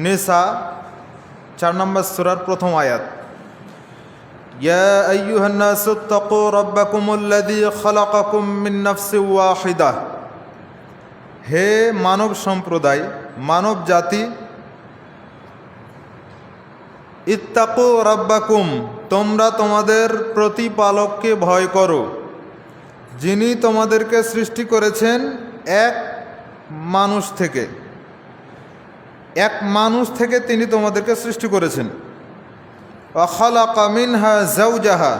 নিসা 4 নম্বর সূরার প্রথম আয়াত। ইয়া আইয়ুহান নাসু তাকু রাব্বাকুমুল্লাযী খালাকাকুম মিন নাফসিন ওয়াহিদাহ। হে মানব সম্প্রদায়, মানব জাতি, ইত্তাকু রাব্বাকুম, তোমরা তোমাদের প্রতিপালককে ভয় করো, যিনি তোমাদেরকে সৃষ্টি করেছেন এক মানুষ থেকে। এক মানুষ থেকে তিনি তোমাদেরকে সৃষ্টি করেছেন। ওয়া খালাকা মিনহা যাওজাহা,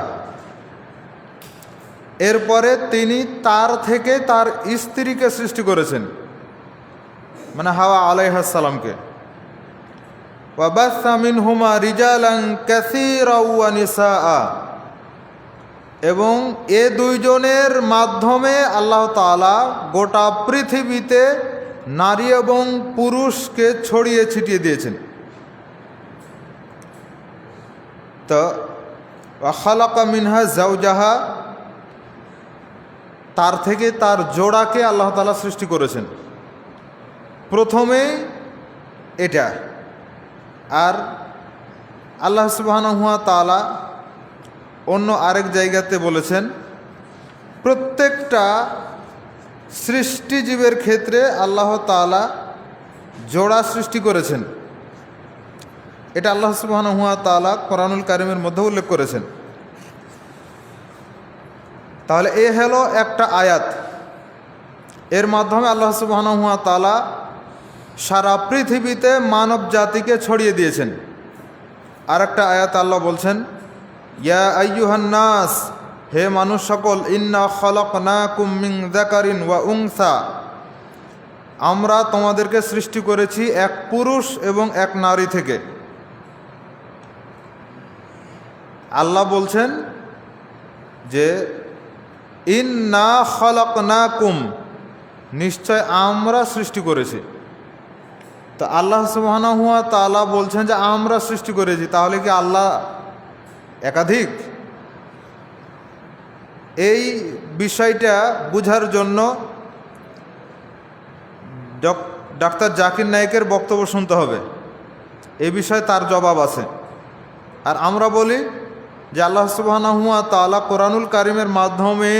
এরপরে তিনি তার থেকে তার স্ত্রীকে সৃষ্টি করেছেন, মানে হাওয়া আলাইহিস সালামকে। ওয়া বাসসা মিনহুমা রিজালান কাসীরাও ওয়া নিসাআ, এবং এ দুইজনের মাধ্যমে আল্লাহ তাআলা গোটা পৃথিবীতে নারী এবং পুরুষকে ছড়িয়ে ছিটিয়ে দিয়েছেন। তো ওয়া খালাকা মিনহা যাওজাহা, তার থেকে তার জোড়াকে আল্লাহ তাআলা সৃষ্টি করেছেন প্রথমে এটা। আর আল্লাহ সুবহানাহু ওয়া তাআলা অন্য আরেক জায়গাতে বলেছেন, প্রত্যেকটা সৃষ্টিজীবের ক্ষেত্রে আল্লাহ তাআলা জোড়া সৃষ্টি করেছেন। এটা আল্লাহ সুবহানাহু ওয়া তাআলা কোরআনুল কারীমের মধ্যে উল্লেখ করেছেন। তাহলে এ হলো একটা আয়াত, এর মাধ্যমে আল্লাহ সুবহানাহু ওয়া তাআলা সারা পৃথিবীতে মানব জাতিকে ছড়িয়ে দিয়েছেন। আর একটা আয়াত আল্লাহ বলছেন, ইয়া আইয়ুহান নাস, হে মানুষ সকল, ইন্না খালাকনাকুম মিন যাকারিন ওয়া উনসা, আমরা তোমাদেরকে সৃষ্টি করেছি এক পুরুষ এবং এক নারী থেকে। আল্লাহ বলছেন যে ইন্না খালাকনাকুম, নিশ্চয় আমরা সৃষ্টি করেছি। তো আল্লাহ সুবহানাহু ওয়া তাআলা বলছেন যে আমরা সৃষ্টি করেছি, তাহলে কি আল্লাহ একাধিক? এই বিষয়টা বুঝার জন্য ডাক্তার জাকির নায়েকের বক্তব্য শুনতে হবে, এই বিষয়ে তার জবাব আছে। আর আমরা বলি যে আল্লাহ সুবহানাহু ওয়া তাআলা কোরআনুল কারীমের মাধ্যমে,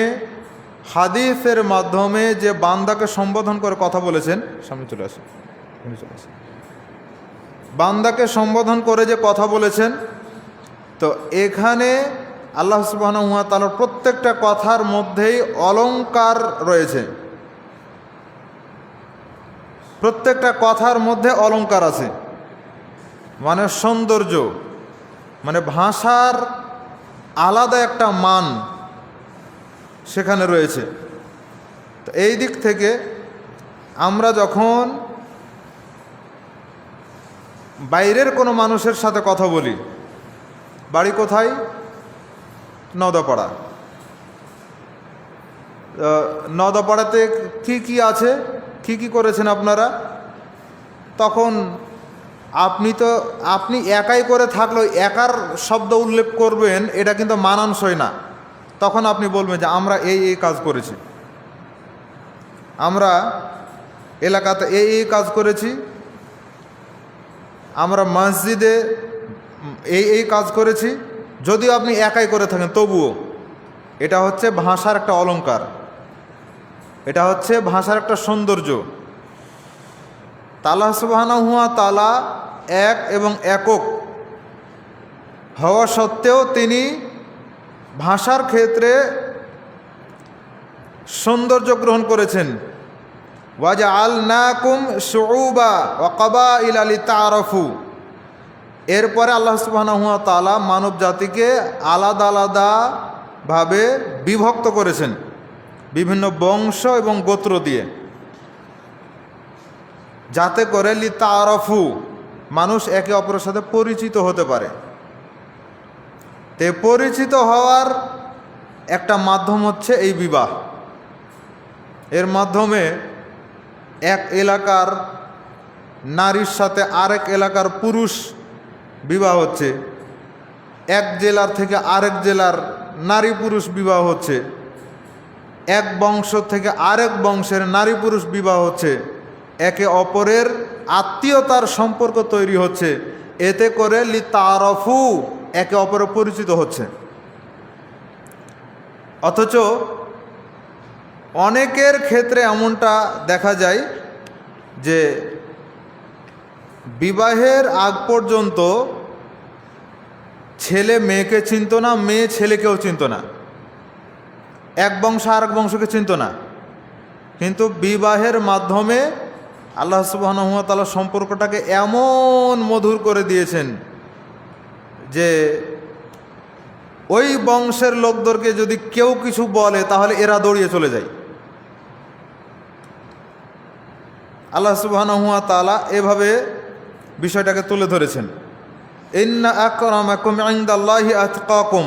হাদিসের মাধ্যমে যে বান্দাকে সম্বোধন করে কথা বলেছেন, সামনে চলে আসে, বান্দাকে সম্বোধন করে যে কথা বলেছেন, তো এখানে আল্লাহ সুবহানাহু ওয়া তাআলার প্রত্যেকটা কথার মধ্যেই অলংকার রয়েছে। প্রত্যেকটা কথার মধ্যে অলংকার আছে, মানে সৌন্দর্য, মানে ভাষার আলাদা একটা মান সেখানে রয়েছে। তো এই দিক থেকে আমরা যখন বাইরের কোনো মানুষের সাথে কথা বলি, বাড়ি কোথায়? নওদাপাড়া। নওদাপাড়াতে কি কি আছে, কি কি করেছেন আপনারা? তখন আপনি একাই করে থাকলেও একার শব্দ উল্লেখ করবেন, এটা কিন্তু মানানসই না। তখন আপনি বলবেন যে আমরা এই এই কাজ করেছি, আমরা এলাকাতে এই এই কাজ করেছি, আমরা মসজিদে এই এই কাজ করেছি। যদিও আপনি একাই করে থাকেন তবুও এটা হচ্ছে ভাষার একটা অলংকার, এটা হচ্ছে ভাষার একটা সৌন্দর্য। আল্লাহ সুবহানাহু ওয়া তাআলা এক এবং একক হওয়া সত্ত্বেও তিনি ভাষার ক্ষেত্রে সৌন্দর্য গ্রহণ করেছেন। ওয়াজআলনাকুম শুউবা ওয়া ক্বাবাইলা লিতাআরাফু, এরপরে আল্লাহ সুবহানাহু ওয়া তাআলা মানব জাতিকে আলাদা আলাদাভাবে বিভক্ত করেছেন বিভিন্ন বংশ এবং গোত্র দিয়ে, যাতে করে লিতাআরাফু, মানুষ একে অপরের সাথে পরিচিত হতে পারে। তে পরিচিত হওয়ার একটা মাধ্যম হচ্ছে এই বিবাহ। এর মাধ্যমে এক এলাকার নারীর সাথে আরেক এলাকার পুরুষ বিবাহ হচ্ছে, এক জেলার থেকে আরেক জেলার নারী পুরুষ বিবাহ হচ্ছে, এক বংশ থেকে আরেক বংশের নারী পুরুষ বিবাহ হচ্ছে। একে অপরের আত্মীয়তার সম্পর্ক তৈরি হচ্ছে, এতে করে লিতারাফু একে অপরের পরিচিত হচ্ছে। অথচ অনেকের ক্ষেত্রে এমনটা দেখা যায় যে বিবাহের আগ পর্যন্ত ছেলে মেয়েকে চিনত না, মেয়ে ছেলেকেও চিনত না, এক বংশ আর এক বংশকে চিনত না, কিন্তু বিবাহের মাধ্যমে আল্লাহ সুবহানাহু ওয়া তাআলা সম্পর্কটাকে এমন মধুর করে দিয়েছেন যে ওই বংশের লোকদেরকে যদি কেউ কিছু বলে তাহলে এরা দৌড়িয়ে চলে যায়। আল্লাহ সুবহানাহু ওয়া তাআলা এভাবে বিষয়টাকে তুলে ধরেছেন, ইন্না আকরামাকুম ইনদাল্লাহি আতকাকুম।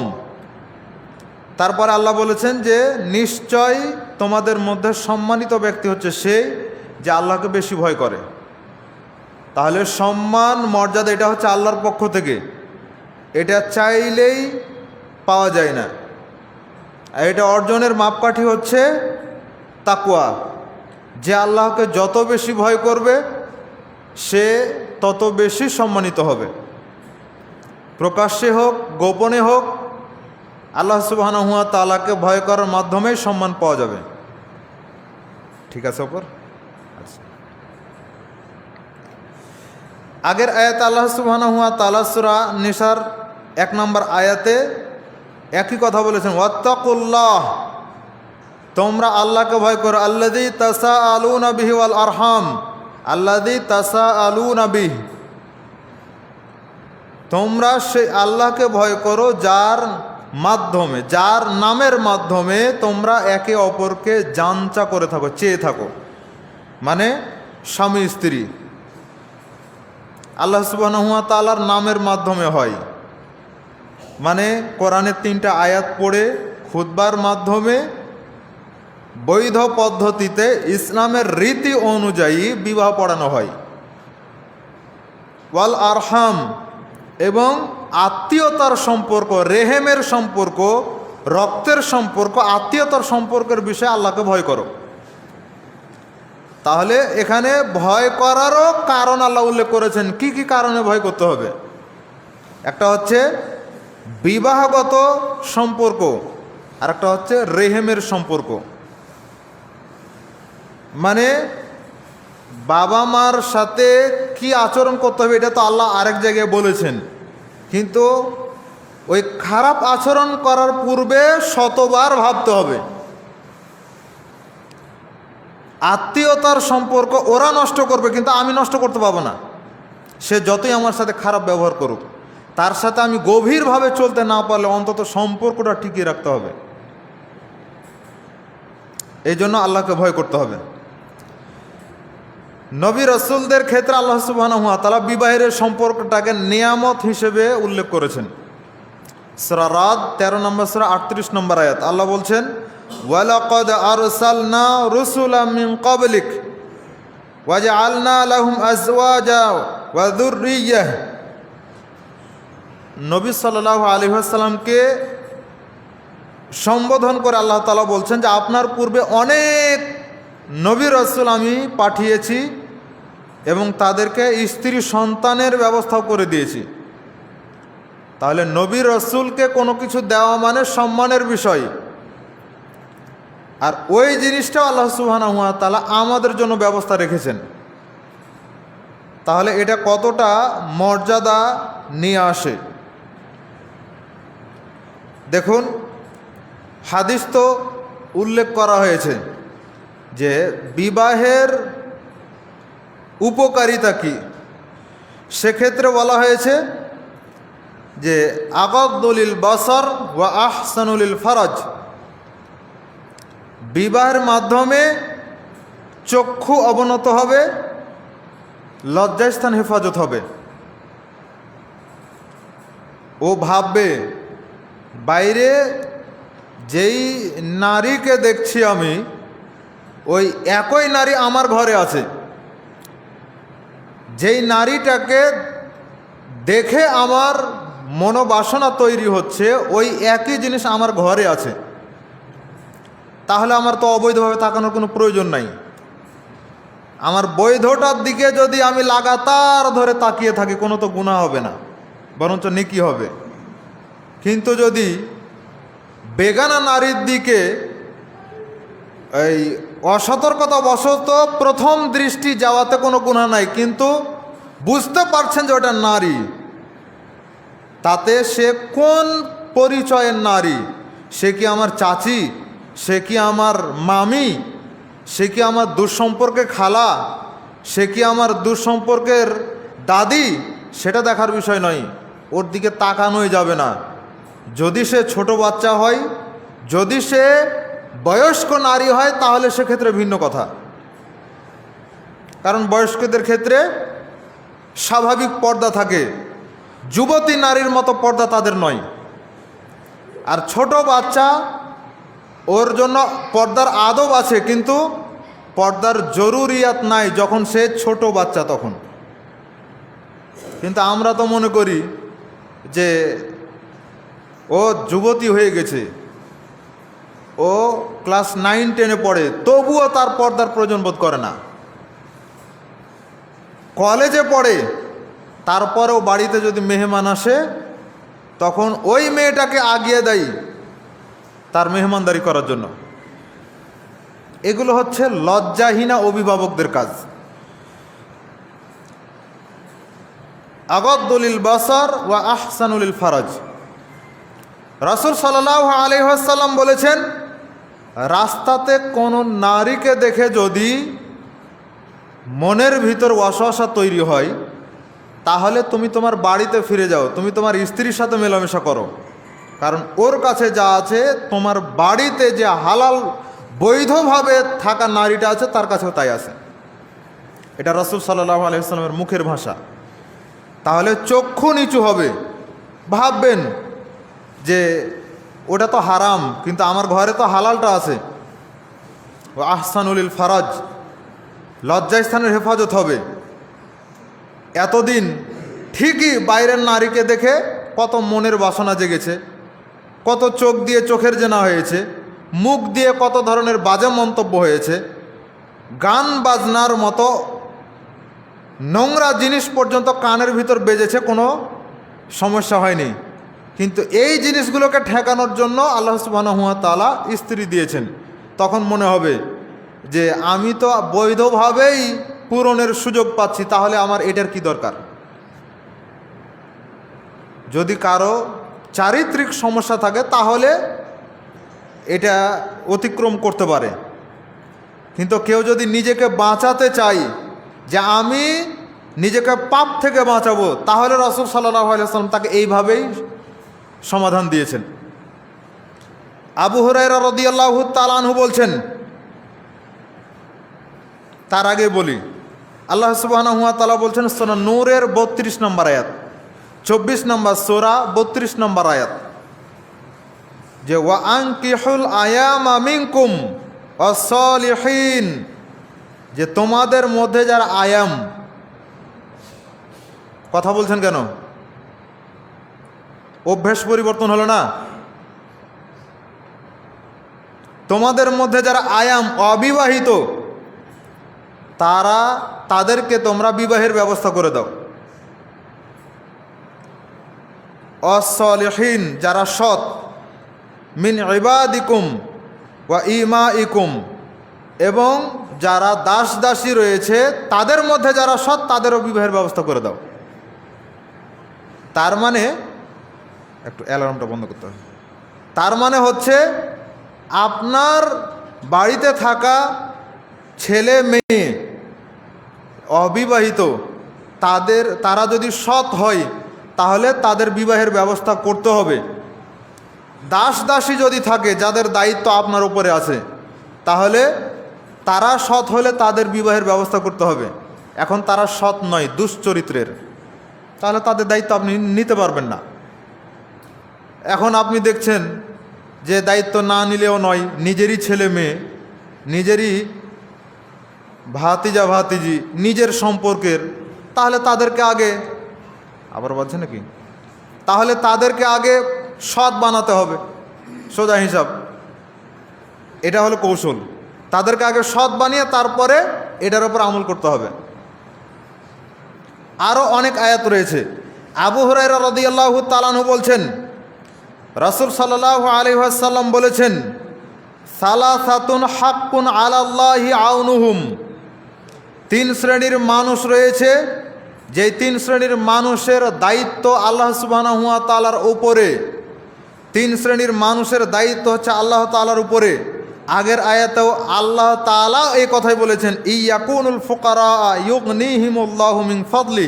তারপর আল্লাহ বলেছেন যে নিশ্চয় তোমাদের মধ্যে সম্মানিত ব্যক্তি হচ্ছে সেই যে আল্লাহকে বেশি ভয় করে। তাহলে সম্মান মর্যাদা এটা হচ্ছে আল্লাহর পক্ষ থেকে, এটা চাইলেই পাওয়া যায় না। এটা অর্জনের মাপকাঠি হচ্ছে তাকওয়া। যে আল্লাহকে যত বেশি ভয় করবে সে তত বেশি সম্মানিত হবে, প্রকাশ্যে হোক গোপনে হোক। আল্লাহ সুবহানাহু ওয়া তাআলাকে ভয় করার মাধ্যমেই সম্মান পাওয়া যাবে। ঠিক আছে ওপর। আচ্ছা, আগের আয়াতে আল্লাহ সুবহানাহু ওয়া তাআলা সূরা নিসার 1 নম্বর আয়াতে একই কথা বলেছেন, ওয়াত্তাকুল্লাহ, তোমরা আল্লাহকে ভয় করো, আল্লাযী তাসাআলুনা বিহি ওয়াল আরহাম, আল্লাযী তাসাআলুনা বিহি, তোমরা সেই আল্লাহকে ভয় করো যার মাধ্যমে, যার নামের মাধ্যমে তোমরা একে অপরকে জানচা করে থাকো, চেয়ে থাকো, মানে স্বামী স্ত্রী। আল্লাহ সুবহানাহু ওয়া তাআলার নামের মাধ্যমে হয়, মানে কোরআনের 3টা আয়াত পড়ে খুতবার মাধ্যমে বৈধ পদ্ধতিতে ইসলামের রীতি অনুযায়ী বিবাহ পড়ানো হয়। ওয়াল আরহাম, এবং আত্মীয়তার সম্পর্ক, রেহেমের সম্পর্ক, রক্তের সম্পর্ক, আত্মীয়তার সম্পর্কের বিষয়ে আল্লাহকে ভয় করো। তাহলে এখানে ভয় করারও কারণ আল্লাহ উল্লেখ করেছেন। কি কি কারণে ভয় করতে হবে? একটা হচ্ছে বিবাহগত সম্পর্ক, আর একটা হচ্ছে রেহেমের সম্পর্ক। মানে বাবা মার সাথে কি আচরণ করতে হবে এটা তো আল্লাহ আরেক জায়গায় বলেছেন, কিন্তু ওই খারাপ আচরণ করার পূর্বে শতবার ভাবতে হবে। আত্মীয়তার সম্পর্ক ওরা নষ্ট করবে, কিন্তু আমি নষ্ট করতে পারবো না। সে যতই আমার সাথে খারাপ ব্যবহার করুক, তার সাথে আমি গভীরভাবে চলতে না পারলে অন্তত সম্পর্কটা টিকিয়ে রাখতে হবে। এই জন্য আল্লাহকে ভয় করতে হবে। নবী রাসূলদের ক্ষেত্রে আল্লাহ সুবহানাহু ওয়া তাআলা বিবাহের সম্পর্কটাকে নিয়ামত হিসেবে উল্লেখ করেছেন। সূরা রাদ 13 নম্বর সূরা 38 নম্বর আয়াত আল্লাহ বলছেন, ওয়ালাকাদ আরসালনা রুসুলাম মিন ক্বাবলিক ওয়াজআলনা লাহুম আজওয়াজা ওয়া যুররিয়্যাহ। নবী সাল্লাল্লাহু আলাইহি ওয়াসাল্লামকে সম্বোধন করে আল্লাহ তাআলা বলছেন যে আপনার পূর্বে অনেক নবী রাসূল আমি পাঠিয়েছি এবং তাদেরকে স্ত্রী সন্তানের ব্যবস্থাও করে দিয়েছি। তাহলে নবী রাসূলকে কোনো কিছু দেওয়া মানে সম্মানের বিষয়, আর ওই জিনিসটাও আল্লাহ সুবহানাহু ওয়া তাআলা আমাদের জন্য ব্যবস্থা রেখেছেন। তাহলে এটা কতটা মর্যাদা নিয়ে আসে দেখুন। হাদিস তো উল্লেখ করা হয়েছে যে বিবাহের উপকারিতা কি। সেক্ষেত্রে বলা হয়েছে যে আগাদ্দুলিল বাসার ওয়া আহসানুলিল ফারাজ, বিবাহের মাধ্যমে চক্ষু অবনত হবে, লজ্জাস্থান হেফাজত হবে। ও ভাববে বাইরে যেই নারীকে দেখছি আমি, ওই একই নারী আমার ঘরে আছে। যেই নারীটাকে দেখে আমার মনোবাসনা তৈরি হচ্ছে, ওই একই জিনিস আমার ঘরে আছে। তাহলে আমার তো অবৈধভাবে তাকানোর কোনো প্রয়োজন নাই। আমার বৈধটার দিকে যদি আমি লাগাতার ধরে তাকিয়ে থাকি, কোনো তো গুনাহ হবে না, বরঞ্চ নেকি হবে। কিন্তু যদি বেগানা নারীর দিকে এই অসতর্কতা বশত প্রথম দৃষ্টি যাওয়াতে কোনো গুনাহ নাই, কিন্তু বুঝতে পারছেন যে ওটা নারী, তাতে সে কোন পরিচয়ের নারী, সে কি আমার চাচি, সে কি আমার মামি, সে কি আমার দুঃসম্পর্কে খালা, সে কি আমার দুঃসম্পর্কের দাদি, সেটা দেখার বিষয় নয়। ওর দিকে তাকানোই যাবে না। যদি সে ছোট বাচ্চা হয়, যদি সে বয়স্ক নারী হয়, তাহলে সেক্ষেত্রে ভিন্ন কথা। কারণ বয়স্কদের ক্ষেত্রে স্বাভাবিক পর্দা থাকে, যুবতী নারীর মতো পর্দা তাদের নয়। আর ছোট বাচ্চা, ওর জন্য পর্দার আদব আছে, কিন্তু পর্দার জরুরিয়াত নাই যখন সে ছোট বাচ্চা তখন। কিন্তু আমরা তো মনে করি যে ও যুবতী হয়ে গেছে, ও ক্লাস 9-10-এ পড়ে, তবুও তার পর্দার প্রয়োজন বোধ করে না। কলেজে পড়ে, তারপরেও বাড়িতে যদি মেহমান আসে, তখন ওই মেয়েটাকে আগিয়ে দেয় তার মেহমানদারি করার জন্য। এগুলো হচ্ছে লজ্জাহীনা অভিভাবকদের কাজ। আগাদ্দুলিল বাসার ওয়া আহসানুলিল ফারাজ। রাসূল সাল্লাল্লাহু আলাইহি ওয়াসাল্লাম বলেছেন, রাস্তাতে কোনো নারীকে দেখে যদি মনের ভিতর ওয়াসওয়াসা তৈরি হয়, তাহলে তুমি তোমার বাড়িতে ফিরে যাও, তুমি তোমার স্ত্রীর সাথে মেলামেশা করো। কারণ ওর কাছে যা আছে, তোমার বাড়িতে যে হালাল বৈধভাবে থাকা নারীটা আছে, তার কাছেও তাই আছে। এটা রাসূল সাল্লাল্লাহু আলাইহি ওয়াসাল্লামের মুখের ভাষা। তাহলে চক্ষু নিচু হবে, ভাববেন যে ওটা তো হারাম, কিন্তু আমার ঘরে তো হালালটা আছে। ও আহসানুলিল ফারাজ, লজ্জাস্থানের হেফাজত হবে। এতদিন ঠিকই বাইরের নারীকে দেখে কত মনের বাসনা জেগেছে, কত চোখ দিয়ে চোখের জেনা হয়েছে, মুখ দিয়ে কত ধরনের বাজে মন্তব্য হয়েছে, গান বাজনার মতো নোংরা জিনিস পর্যন্ত কানের ভিতর বেজেছে, কোনো সমস্যা হয়নি। কিন্তু এই জিনিসগুলোকে ঠেকানোর জন্য আল্লাহ সুবহানাহু ওয়া তাআলা স্ত্রী দিয়েছেন। তখন মনে হবে যে আমি তো বৈধভাবেই পূরণের সুযোগ পাচ্ছি, তাহলে আমার এটার কি দরকার। যদি কারো চারিত্রিক সমস্যা থাকে, তাহলে এটা অতিক্রম করতে পারে। কিন্তু কেউ যদি নিজেকে বাঁচাতে চায় যে আমি নিজেকে পাপ থেকে বাঁচাবো, তাহলে রাসূল সাল্লাল্লাহু আলাইহি ওয়াসাল্লাম তাকে এইভাবেই সমাধান দিয়েছেন। আবু হুরায়রা রাদিয়াল্লাহু তাআলা আনহু বলছেন, তার আগে বলি, আল্লাহ সুবহানাহু ওয়া তাআলা বলছেন সূরা নূরের 32 নম্বর আয়াত, 24 নম্বর সূরা 32 নম্বর আয়াত, যে ওয়া আনকিহুল আয়ামা মিনকুম ওয়াস-সালিহিন, যে তোমাদের মধ্যে যারা আয়াম, কথা বলছেন কেন? অভ্যাস পরিবর্তন হলো না? তোমাদের মধ্যে যারা আয়াম, অবিবাহিত, তাদেরকে তোমরা বিবাহের ব্যবস্থা করে দাও। অস-সালিহিন, যারা সৎ, মিন ইবাদিকুম ওয়া ইমাইকুম, এবং যারা দাস দাসী রয়েছে তাদের মধ্যে যারা সৎ, তাদেরও বিবাহের ব্যবস্থা করে দাও। তার মানে, একটু অ্যালার্মটা বন্ধ করতে হবে। তার মানে হচ্ছে, আপনার বাড়িতে থাকা ছেলে মেয়ে অবিবাহিত, তারা যদি সৎ হয়, তাহলে তাদের বিবাহের ব্যবস্থা করতে হবে। দাস দাসী যদি থাকে, যাদের দায়িত্ব আপনার উপরে আছে, তাহলে তারা সৎ হলে তাদের বিবাহের ব্যবস্থা করতে হবে। এখন তারা সৎ নয়, দুশ্চরিত্রের, তাহলে তাদের দায়িত্ব আপনি নিতে পারবেন না। এখন আপনি দেখছেন যে দায়িত্ব না নিলেও নয়, নিজেরই ছেলে মেয়ে, নিজেরই ভাতিজা ভাতিজি, নিজের সম্পর্কের, তাহলে তাদেরকে আগে, আবার বলছে নাকি, তাহলে তাদেরকে আগে সৎ বানাতে হবে, সোজা হিসাব। এটা হলো কৌশল। তাদেরকে আগে সৎ বানিয়ে তারপরে এটার উপর আমল করতে হবে। আরও অনেক আয়াত রয়েছে। আবু হুরায়রা রাদিয়াল্লাহু তাআলা আনহু বলছেন, রাসূল সাল্লাল্লাহু আলাইহি ওয়াসাল্লাম বলেছেন, সালাসাতুন হাক্কুন আলাল্লাহি আউনুহুম, তিন শ্রেণীর মানুষ রয়েছে, যেই তিন শ্রেণীর মানুষের দায়িত্ব আল্লাহ সুবহানাহু ওয়া তাআলার উপরে। তিন শ্রেণীর মানুষের দায়িত্ব হচ্ছে আল্লাহ তাআলার উপরে। আগের আয়াতেও আল্লাহ তাআলা এই কথাই বলেছেন, ইয়াকুনুল ফুকারা ইউগনিহিমুল্লাহু মিন ফাদলি,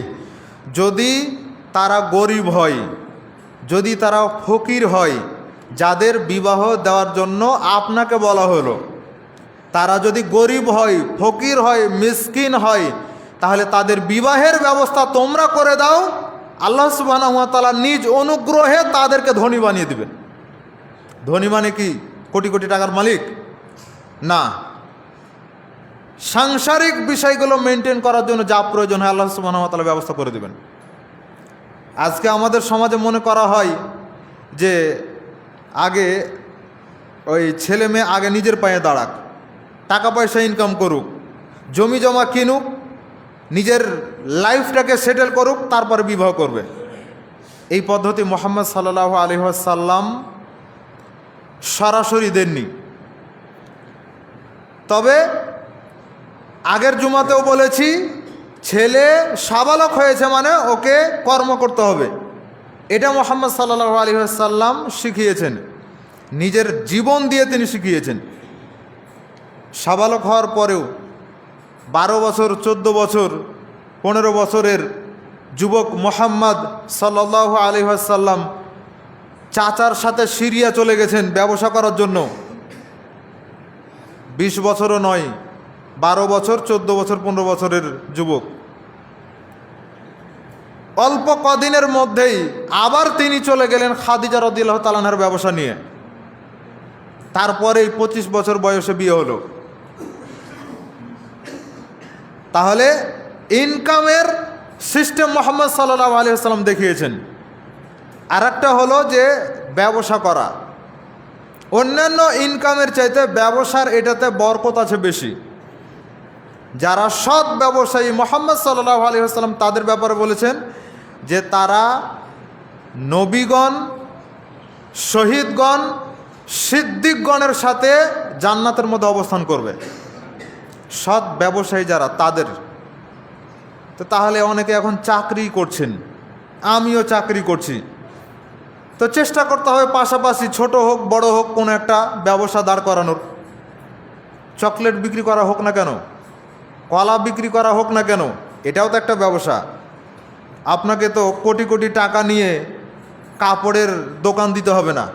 যদি তারা গরিব হয়, যদি তারা ফকির হয়, যাদের বিবাহ দেওয়ার জন্য আপনাকে বলা হলো, তারা যদি গরিব হয়, ফকির হয়, মিসকিন হয়, তাহলে তাদের বিবাহের ব্যবস্থা তোমরা করে দাও। আল্লাহ সুবহানাহু ওয়া তাআলা নিজ অনুগ্রহে তাদেরকে ধনী বানিয়ে দিবেন। ধনী মানে কি কোটি কোটি টাকার মালিক না, সাংসারিক বিষয়গুলো মেনটেন করার জন্য যা প্রয়োজন হয় আল্লাহ সুবহানাহু ওয়া তাআলা ব্যবস্থা করে দেবেন। আজকে আমাদের সমাজে মনে করা হয় যে আগে ওই ছেলে মেয়ে আগে নিজের পায়ে দাঁড়াক, টাকা পয়সা ইনকাম করুক, জমি জমা কিনুক, নিজের লাইফটাকে সেটেল করুক, তারপরে বিবাহ করবে। এই পদ্ধতি মুহাম্মদ সাল্লাল্লাহু আলাইহি ওয়াসাল্লাম সরাসরি দেননি। তবে আগের জুমাতেও বলেছি, ছেলে সাবালক হয়েছে মানে ওকে কর্ম করতে হবে, এটা মুহাম্মদ সাল্লাল্লাহু আলাইহি ওয়াসাল্লাম শিখিয়েছেন, নিজের জীবন দিয়ে তিনি শিখিয়েছেন। সাবালক হওয়ার পরেও 12 বছর, 14 বছর, 15 বছরের যুবক মুহাম্মদ সাল্লাল্লাহু আলাইহি ওয়াসাল্লাম চাচার সাথে সিরিয়া চলে গেছেন ব্যবসা করার জন্য। 20 বছরও নয়, 12 বছর, 14 বছর, 15 বছরের যুবক। অল্প কদিনের মধ্যেই আবার তিনি চলে গেলেন খাদিজা রাদিয়াল্লাহু তাআলা আনহার ব্যবসা নিয়ে। তারপরেই 25 বছর বয়সে বিয়ে হলো। তাহলে ইনকামের সিস্টেম মুহাম্মদ সাল্লাল্লাহু আলাইহি ওয়াসাল্লাম দেখিয়েছেন। আর একটা হলো যে ব্যবসা করা, অন্যান্য ইনকামের চাইতে ব্যবসার এটাতে বরকত আছে বেশি। যারা সৎ ব্যবসায়ী মুহাম্মদ সাল্লাল্লাহু আলাইহি ওয়াসাল্লাম তাদের ব্যাপারে বলেছেন যে তারা নবীগণ, শহীদগণ, সিদ্দিকগণের সাথে জান্নাতের মধ্যে অবস্থান করবে। সৎ ব্যবসায়ী যারা তাদের। তো তাহলে অনেকে এখন চাকরি করছেন, আমিও চাকরি করছি, তো চেষ্টা করতে হবে পাশাপাশি ছোট হোক বড় হোক কোনো একটা ব্যবসা দাঁড় করানোর। চকলেট বিক্রি করা হোক না কেন, কলা বিক্রি করা হোক না কেন, এটাও তো একটা ব্যবসা। আপনাকে তো কোটি কোটি টাকা নিয়ে কাপড়ের দোকান দিতে হবে না,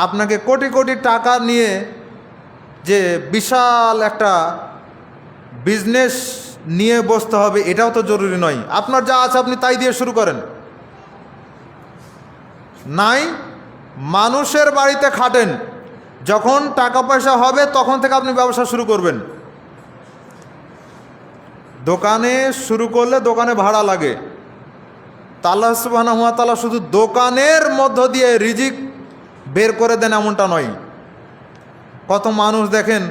আপনাকে কোটি কোটি টাকা নিয়ে যে বিশাল একটা বিজনেস নিয়ে বসতে হবে এটাও তো জরুরি নয়। আপনার যা আছে আপনি তাই দিয়ে শুরু করেন। নাই, মানুষের বাড়িতে খাটেন, যখন টাকা পয়সা হবে তখন থেকে আপনি ব্যবসা শুরু করবেন। দোকানে শুরু করলে দোকানে ভাড়া লাগে, তা আল্লাহ সুবহানাহু ওয়া তাআলা শুধু দোকানের মধ্য দিয়ে রিজিক বের করে দেন এমনটা নয়। কত মানুষ দেখেন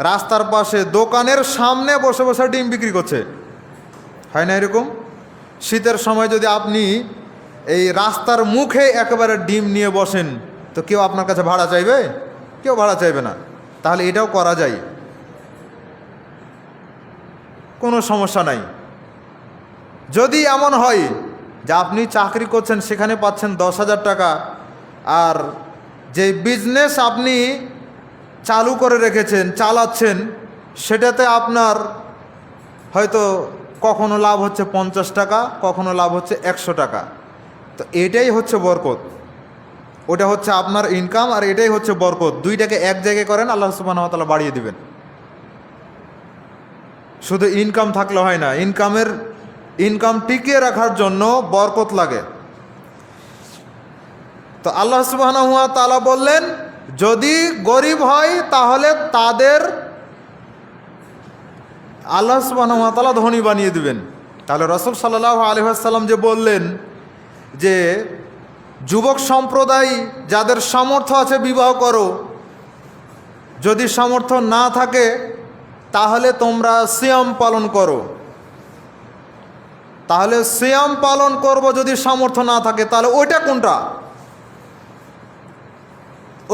রাস্তার পাশে দোকানের সামনে বসে বসে ডিম বিক্রি করছে, হয় না এরকম? শীতের সময় যদি আপনি এই রাস্তার মুখে একেবারে ডিম নিয়ে বসেন তো কেউ আপনার কাছে ভাড়া চাইবে? কেউ ভাড়া চাইবে না। তাহলে এটাও করা যায়, কোনো সমস্যা নাই। যদি এমন হয় যে আপনি চাকরি করছেন সেখানে পাচ্ছেন 10,000 টাকা, আর যে বিজনেস আপনি চালু করে রেখেছেন, চালাচ্ছেন, সেটাতে আপনার হয়তো কখনো লাভ হচ্ছে 50 টাকা, কখনো লাভ হচ্ছে 100 টাকা, তো এটাই হচ্ছে বরকত। ওটা হচ্ছে আপনার ইনকাম আর এটাই হচ্ছে বরকত। দুইটাকে এক জায়গায় করেন, আল্লাহ সুবহানাহু ওয়া তাআলা বাড়িয়ে দিবেন। শুধু ইনকাম থাকলে হয় না, ইনকাম টিকিয়ে রাখার জন্য বরকত লাগে। তো আল্লাহ সুবহানাহু ওয়া তাআলা বললেন যদি গরিব হয় তাহলে তাদের আল্লাহ সুবহানাহু ওয়া তাআলা ধনী বানিয়ে দিবেন। তাহলে রাসূল সাল্লাল্লাহু আলাইহি ওয়াসাল্লাম যে বললেন যে যুবক সম্প্রদায় যাদের সামর্থ্য আছে বিবাহ করো, যদি সামর্থ্য না থাকে তাহলে তোমরা সিয়াম পালন করো। তাহলে সিয়াম পালন করব যদি সামর্থ্য না থাকে, তাহলে ওইটা কোনটা?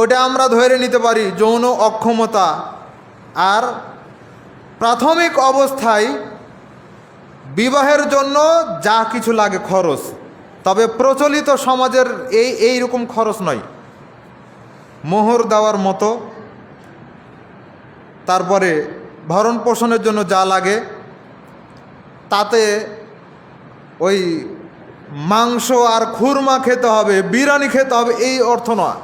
ওটা আমরা ধরে নিতে পারি যৌন অক্ষমতা। আর প্রাথমিক অবস্থায় বিবাহের জন্য যা কিছু লাগে খরচ, তবে প্রচলিত সমাজের এইরকম খরচ নয়। মোহর দেওয়ার মতো, তারপরে ভরণ পোষণের জন্য যা লাগে, তাতে ওই মাংস আর খুরমা খেতে হবে, বিরিয়ানি খেতে হবে, এই অর্থ নয়।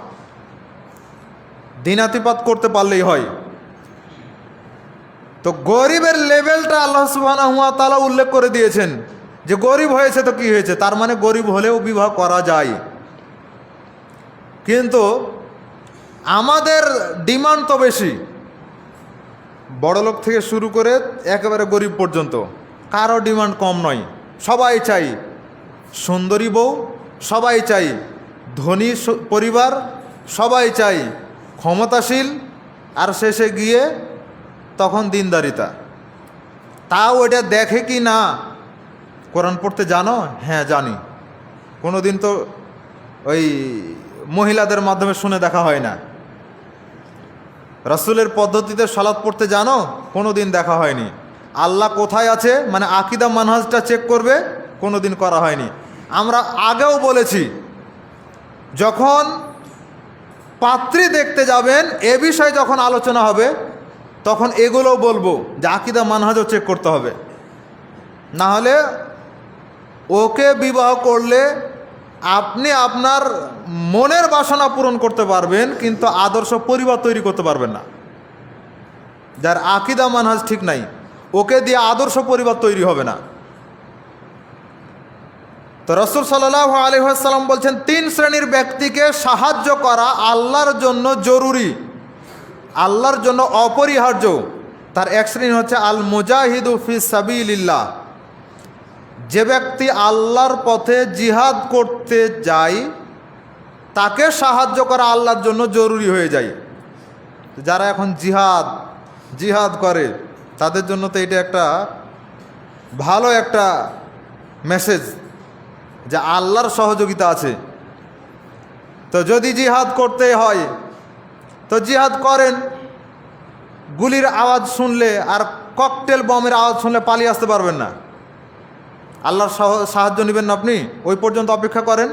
দিনাতিপাত করতে পারলেই হয়। তো গরিবের লেভেলটা আল্লাহ সুবহানাহু ওয়া তাআলা উল্লেখ করে দিয়েছেন যে গরিব হয়েছে তো কি হয়েছে, তার মানে গরিব হলেও বিবাহ করা যায়। কিন্তু আমাদের ডিমান্ড তো বেশি, বড়লোক থেকে শুরু করে একেবারে গরিব পর্যন্ত কারো ডিমান্ড কম নয়। সবাই চাই সুন্দরী বউ, সবাই চাই ধনী পরিবার, সবাই চাই ক্ষমতাশীল, আর শেষে গিয়ে তখন দিনদারিতা। তাও ওইটা দেখে কি না? কোরআন পড়তে জানো? হ্যাঁ জানি। কোনো দিন তো ওই মহিলাদের মাধ্যমে শুনে দেখা হয় না। রাসূলের পদ্ধতিতে সালাত পড়তে জানো? কোনো দিন দেখা হয়নি। আল্লাহ কোথায় আছে মানে আকীদা মানহাজটা চেক করবে, কোনো দিন করা হয়নি। আমরা আগেও বলেছি, যখন পাত্রী দেখতে যাবেন এ বিষয়ে যখন আলোচনা হবে, তখন এগুলোও বলবো যে আকীদা মানহাজও চেক করতে হবে। না হলে ওকে বিবাহ করলে আপনি আপনার মনের বাসনা পূরণ করতে পারবেন, কিন্তু আদর্শ পরিবার তৈরি করতে পারবেন না। যার আকীদা মানহাজ ঠিক নাই, ওকে দিয়ে আদর্শ পরিবার তৈরি হবে না। তো রাসূল সাল্লাল্লাহু আলাইহি ওয়াসাল্লাম বলছেন, 3 শ্রেণীর ব্যক্তিকে সাহায্য করা আল্লাহর জন্য জরুরি, আল্লাহর জন্য অপরিহার্য। তার এক শ্রেণী হচ্ছে আল মুজাহিদু ফি সাবিলিল্লাহ, যে ব্যক্তি আল্লাহর পথে জিহাদ করতে যায় তাকে সাহায্য করা আল্লাহর জন্য জরুরি হয়ে যায়। যারা এখন জিহাদ করে তাদের জন্য তো এটা একটা ভালো একটা মেসেজ যে আল্লাহর সহযোগিতা আছে। তো যদি জিহাদ করতে হয় তো জিহাদ করেন। গুলির আওয়াজ শুনলে আর ককটেল বমের আওয়াজ শুনলে পালিয়ে আসতে পারবেন না। আল্লাহর সাহায্য নেবেন না আপনি, ওই পর্যন্ত অপেক্ষা করেন।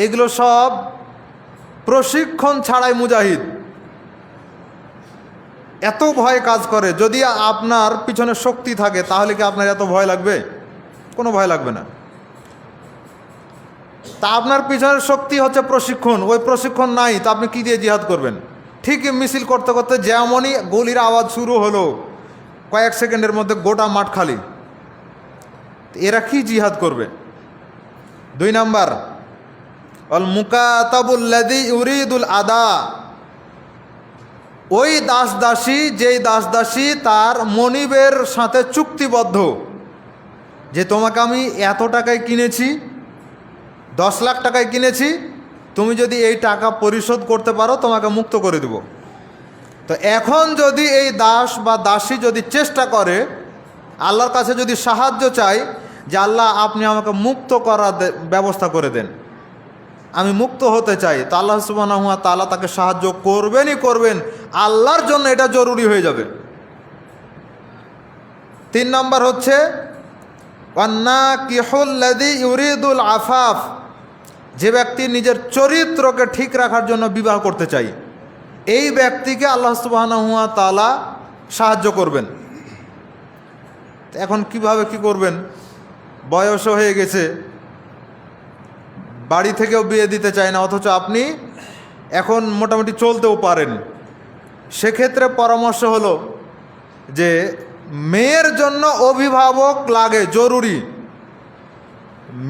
এগুলো সব প্রশিক্ষণ ছাড়াই মুজাহিদ। এত ভয় কাজ করে। যদি আপনার পিছনে শক্তি থাকে তাহলে কি আপনার এত ভয় লাগবে? কোনো ভয় লাগবে না। তা আপনার পিছনের শক্তি হচ্ছে প্রশিক্ষণ, ওই প্রশিক্ষণ নাই তা আপনি কি দিয়ে জিহাদ করবেন? ঠিক মিছিল করতে করতে যেমনই গুলির আওয়াজ শুরু হলো, কয়েক সেকেন্ডের মধ্যে গোটা মাঠ খালি। এরা কি জিহাদ করবে? 2 নাম্বার, আল মুকাতাবুল্লাযী ইউরিদুল আদা, ওই দাসদাসী যেই দাসদাসী তার মনিবের সাথে চুক্তিবদ্ধ যে তোমাকে আমি এত টাকায় কিনেছি, 10 লাখ টাকায় কিনেছি, তুমি যদি এই টাকা পরিশোধ করতে পারো তোমাকে মুক্ত করে দেব। তো এখন যদি এই দাস বা দাসী যদি চেষ্টা করে, আল্লাহর কাছে যদি সাহায্য চায় যে আল্লাহ আপনি আমাকে মুক্ত করার ব্যবস্থা করে দেন, আমি মুক্ত হতে চাই, তো আল্লাহ সুবহানাহু ওয়া তাআলা তাকে সাহায্য করবেনই করবেন। আল্লাহর জন্য এটা জরুরি হয়ে যাবে। 3 নাম্বার হচ্ছে ওয়ান্নাকিহুল্লাযী ইউরিদুল আফাফ, যে ব্যক্তি নিজের চরিত্রকে ঠিক রাখার জন্য বিবাহ করতে চাই, এই ব্যক্তিকে আল্লাহ সুবহানাহু ওয়া তাআলা সাহায্য করবেন। এখন কিভাবে কি করবেন? বয়সও হয়ে গেছে, বাড়ি থেকেও বিয়ে দিতে চায় না, অথচ আপনি এখন মোটামুটি চলতেও পারেন। সেক্ষেত্রে পরামর্শ হলো যে মেয়ের জন্য অভিভাবক লাগে, জরুরি।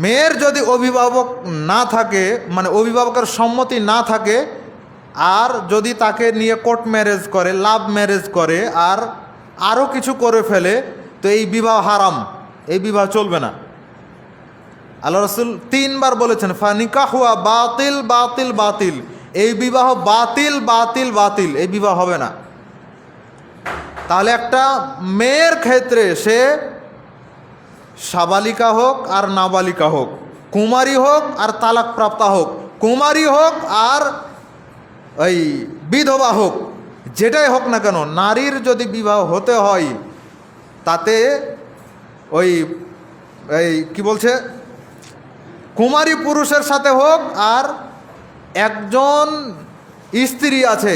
মেয়ের যদি অভিভাবক না থাকে, মানে অভিভাবকের সম্মতি না থাকে, আর যদি তাকে নিয়ে কোর্ট ম্যারেজ করে, লাভ ম্যারেজ করে, আর আরও কিছু করে ফেলে, তো এই বিবাহ হারাম, এই বিবাহ চলবে না। আল্লাহ রাসূল 3 বার বলেছেন ফানিকাহুয়া বাতিল বাতিল বাতিল, এই বিবাহ বাতিল বাতিল বাতিল, এই বিবাহ হবে না। তাহলে একটা মেয়ের ক্ষেত্রে সে সাবালিকা হোক আর নাবালিকা হোক, কুমারী হোক আর তালাকপ্রাপ্তা হোক, কুমারী হোক আর ওই বিধবা হোক, যেটাই হোক না কেন, নারীর যদি বিবাহ হতে হয় তাতে ওই এই কি বলছে, কুমারী পুরুষের সাথে হোক আর একজন স্ত্রী আছে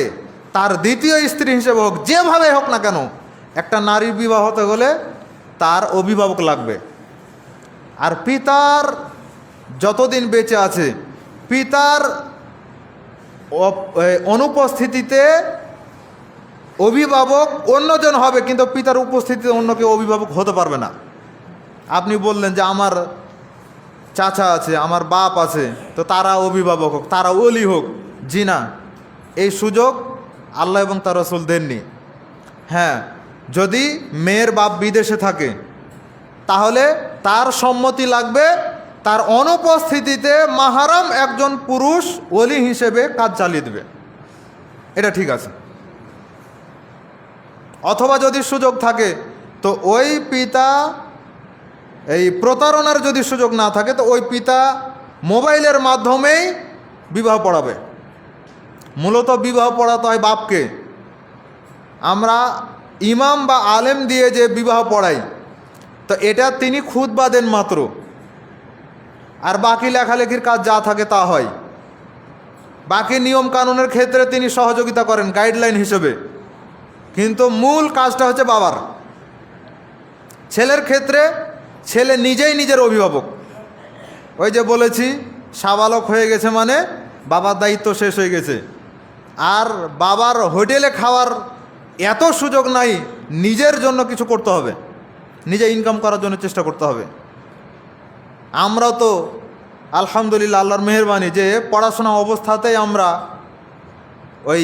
তার দ্বিতীয় স্ত্রী হিসেবে হোক, যেভাবে হোক না কেন, একটা নারীর বিবাহ হতে হলে তার অভিভাবক লাগবে। আর পিতার যতদিন বেঁচে আছে, পিতার অনুপস্থিতিতে অভিভাবক অন্যজন হবে, কিন্তু পিতার উপস্থিতিতে অন্য কেউ অভিভাবক হতে পারবে না। আপনি বললেন যে আমার চাচা আছে, আমার বাপ আছে, তো তারা অভিভাবক হোক, তারা ওলি হোক। জি না, এই সুযোগ আল্লাহ এবং তার রাসূল দেননি। হ্যাঁ, যদি মেয়ের বাপ বিদেশে থাকে তাহলে তার সম্মতি লাগবে, তার অনুপস্থিতিতে মাহারাম একজন পুরুষ ওলি হিসেবে কাজ চালিয়ে দেবে, এটা ঠিক আছে। অথবা যদি সুযোগ থাকে তো ওই পিতা, এই প্রতারণার যদি সুযোগ না থাকে তো ওই পিতা মোবাইলের মাধ্যমেই বিবাহ পড়াবে। মূলত বিবাহ পড়াতে হয় বাপকে। আমরা ইমাম বা আলেম দিয়ে যে বিবাহ পড়াই, তো এটা তিনি খুতবা দেন মাত্র, আর বাকি লেখালেখির কাজ যা থাকে তা হয়। বাকি নিয়ম কানুনের ক্ষেত্রে তিনি সহযোগিতা করেন গাইডলাইন হিসেবে, কিন্তু মূল কাজটা হচ্ছে বাবার। ছেলের ক্ষেত্রে ছেলে নিজেই নিজের অভিভাবক। ওই যে বলেছি, সাবালক হয়ে গেছে মানে বাবার দায়িত্ব শেষ হয়ে গেছে। আর বাবার হোটেলে খাওয়ার এত সুযোগ নাই, নিজের জন্য কিছু করতে হবে, নিজে ইনকাম করার জন্য চেষ্টা করতে হবে। আমরা তো আলহামদুলিল্লাহ, আল্লাহর মেহেরবানি যে পড়াশোনা অবস্থাতেই আমরা ওই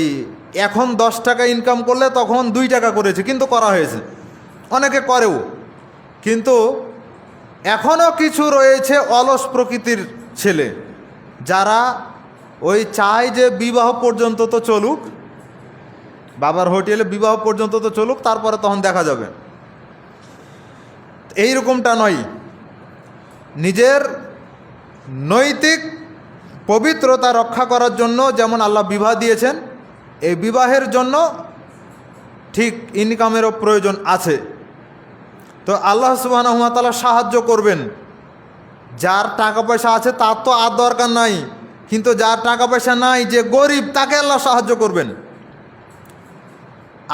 এখন 10 টাকা ইনকাম করলে তখন 2 টাকা করেছি, কিন্তু করা হয়েছে, অনেকে করেও। কিন্তু এখনও কিছু রয়েছে অলস প্রকৃতির ছেলে, যারা ওই চায় যে বিবাহ পর্যন্ত তো চলুক, বাবার হোটেলে বিবাহ পর্যন্ত তো চলুক, তারপরে তখন দেখা যাবে। এই রকমটা নয়। নিজের নৈতিক পবিত্রতা রক্ষা করার জন্য যেমন আল্লাহ বিবাহ দিয়েছেন, এই বিবাহের জন্য ঠিক ইনকামেরও প্রয়োজন আছে। তো আল্লাহ সুবহানাহু ওয়া তাআলা সাহায্য করবেন। যার টাকা পয়সা আছে তার তো আর দরকার নাই, কিন্তু যার টাকা পয়সা নাই, যে গরিব, তাকে আল্লাহ সাহায্য করবেন।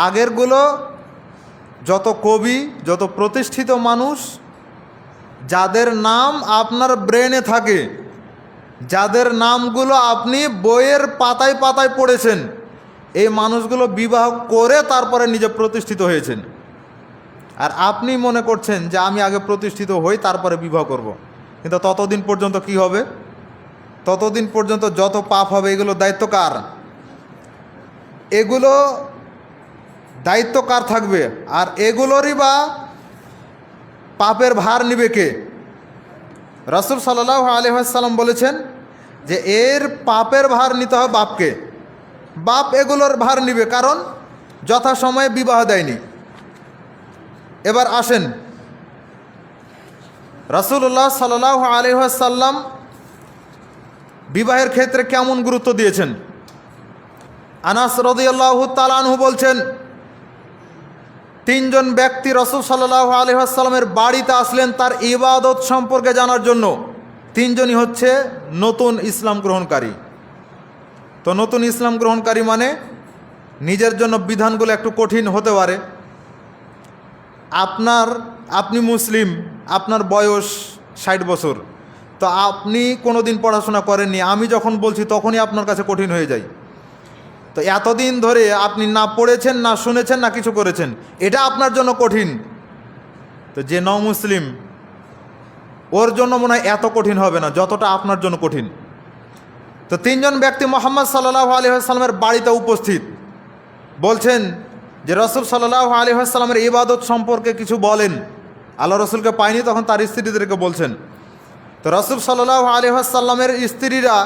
আগেরগুলো যত কবি, যত প্রতিষ্ঠিত মানুষ, যাদের নাম আপনার ব্রেনে থাকে, যাদের নামগুলো আপনি বইয়ের পাতায় পাতায় পড়েছেন, এই মানুষগুলো বিবাহ করে তারপরে নিজে প্রতিষ্ঠিত হয়েছেন। আর আপনি মনে করছেন যে আমি আগে প্রতিষ্ঠিত হই তারপরে বিবাহ করব। কিন্তু ততদিন পর্যন্ত কি হবে? ততদিন পর্যন্ত যত পাপ হবে, এগুলো দায়িত্ব কার? এগুলো দায়িত্ব কার থাকবে? আর এগুলোরই বা পাপের ভার নিবে কে? রাসূল সাল্লাল্লাহু আলাইহি ওয়াসাল্লাম বলেছেন যে এর পাপের ভার নিতে হবে বাপকে। বাপ এগুলোর ভার নিবে, কারণ যথাসময়ে বিবাহ দেয়নি। এবার আসেন, রাসূলুল্লাহ সাল্লাল্লাহু আলাইহি ওয়াসাল্লাম বিবাহের ক্ষেত্রে কেমন গুরুত্ব দিয়েছেন। আনাস রাদিয়াল্লাহু তাআলা আনহু বলছেন, 3 জন ব্যক্তি রাসূল সাল্লাল্লাহু আলাইহি ওয়াসাল্লামের বাড়িতে আসলেন তার ইবাদত সম্পর্কে জানার জন্য। 3 জনই হচ্ছে নতুন ইসলাম গ্রহণকারী। তো নতুন ইসলাম গ্রহণকারী মানে নিজের জন্য বিধানগুলো একটু কঠিন হতে পারে। আপনি মুসলিম, আপনার বয়স 60 বছর, তো আপনি কোনো দিন পড়াশোনা করেননি, আমি যখন বলছি তখনই আপনার কাছে কঠিন হয়ে যায়। তো এতদিন ধরে আপনি না পড়েছেন, না শুনেছেন, না কিছু করেছেন, এটা আপনার জন্য কঠিন। তো যে মুসলিম, ওর জন্য মনে হয় এত কঠিন হবে না যতটা আপনার জন্য কঠিন। তো 3 জন ব্যক্তি মুহাম্মদ সাল্লাল্লাহু আলাইহি ওয়াসাল্লামের বাড়িতে উপস্থিত, বলছেন যে রাসূল সাল্লাল্লাহু আলাইহি ওয়াসাল্লামের ইবাদত সম্পর্কে কিছু বলেন। আল্লাহ রসুলকে পায়নি, তখন তার স্ত্রীদেরকে বলছেন। তো রাসূল সাল্লাল্লাহু আলাইহি ওয়াসাল্লামের স্ত্রীরা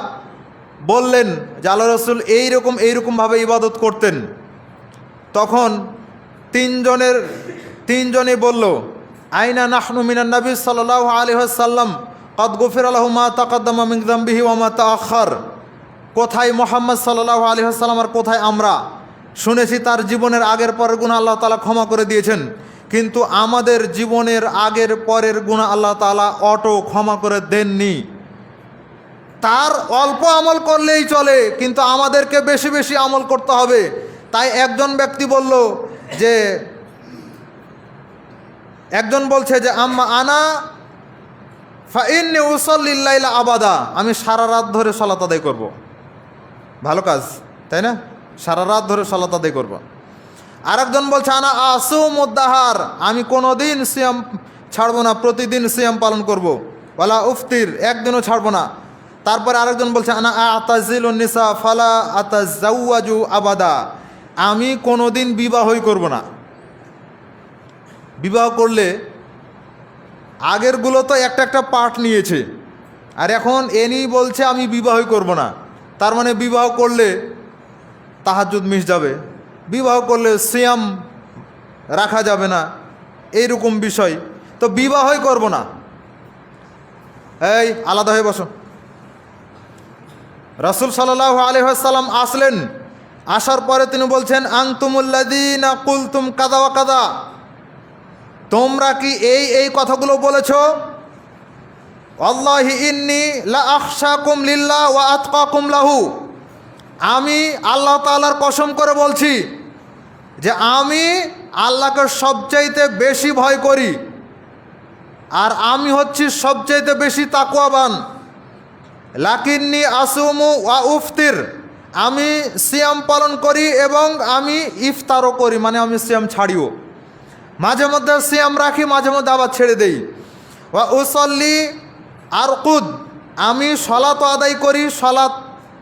বললেন যে আল্লাহ রসুল এইরকমভাবে ইবাদত করতেন। তখন তিনজনই বলল, আইনা নাহনু মিনান নবী সাল্লাল্লাহু আলাইহি ওয়াসাল্লাম ক্বাদ গুফিরা লাহু মা তাকাদ্দামা মিন যামবিহি ওয়া মা তাআখার। কোথায় মুহাম্মদ সাল্লাল্লাহু আলাইহি ওয়াসাল্লাম আর কোথায় আমরা? শুনেছি তার জীবনের আগের পরের গুনাহ আল্লাহ তাআলা ক্ষমা করে দিয়েছেন, কিন্তু আমাদের জীবনের আগের পরের গুনাহ আল্লাহ তাআলা অটো ক্ষমা করে দেননি। তার অল্প আমল করলেই চলে, কিন্তু আমাদেরকে বেশি বেশি আমল করতে হবে। তাই একজন ব্যক্তি বলল যে, একজন বলছে যে আম্মা আনা ফাইন্নি উসাল্লিল লাইলা আবাদা, আমি সারা রাত ধরে সালাত আদায় করব। ভালো কাজ, তাই না? সারা রাত ধরে সালাত আদায় করব। আরেকজন বলছে আনা আসুমুদ দাহার, আমি কোনোদিন সিয়াম ছাড়বো না, প্রতিদিন সিয়াম পালন করব। ওয়ালা উফতির, একদিনও ছাড়বো না। তারপরে আরেকজন বলছে আনা আতাজিলুন নিসা ফালা আতাজাওয়াজু আবাদা, আমি কোনোদিন বিবাহই করব না। বিবাহ করলে আগেরগুলো তো একটা একটা পার্ট নিয়েছে, আর এখন এনি বলছে আমি বিবাহই করব না। তার মানে বিবাহ করলে তাহাজ্জুদ মিস যাবে, বিবাহ করলে সিয়াম রাখা যাবে না, এইরকম বিষয়। তো বিবাহই করব না। এই আলাদা হয়ে বসো। রাসূল সাল্লাল্লাহু আলাইহি ওয়াসাল্লাম আসলেন, আসার পরে তিনি বলছেন আনতুমুল্লাযীনা কুলতুম কাযা ওয়া কাযা, তোমরা কি এই কথাগুলো বলেছো? আল্লাহি ইন্নী লা আখশাকুম লিল্লাহ ওয়া আতকাকুম লাহু, আমি আল্লাহ তাআলার কসম করে বলছি যে আমি আল্লাহকে সবচাইতে বেশি ভয় করি, আর আমি হচ্ছি সবচাইতে বেশি তাকওয়াবান। লাকিন্নি আসুমু ওয়া উফতির, আমি সিয়াম পালন করি এবং আমি ইফতারও করি, মানে আমি সিয়াম ছাড়িও। মাঝে মধ্যে সিয়াম রাখি, মাঝে মধ্যে আবার ছেড়ে দেই। ওয়া উসাল্লি আরকুদ, আমি সলাত আদায় করি, সলাত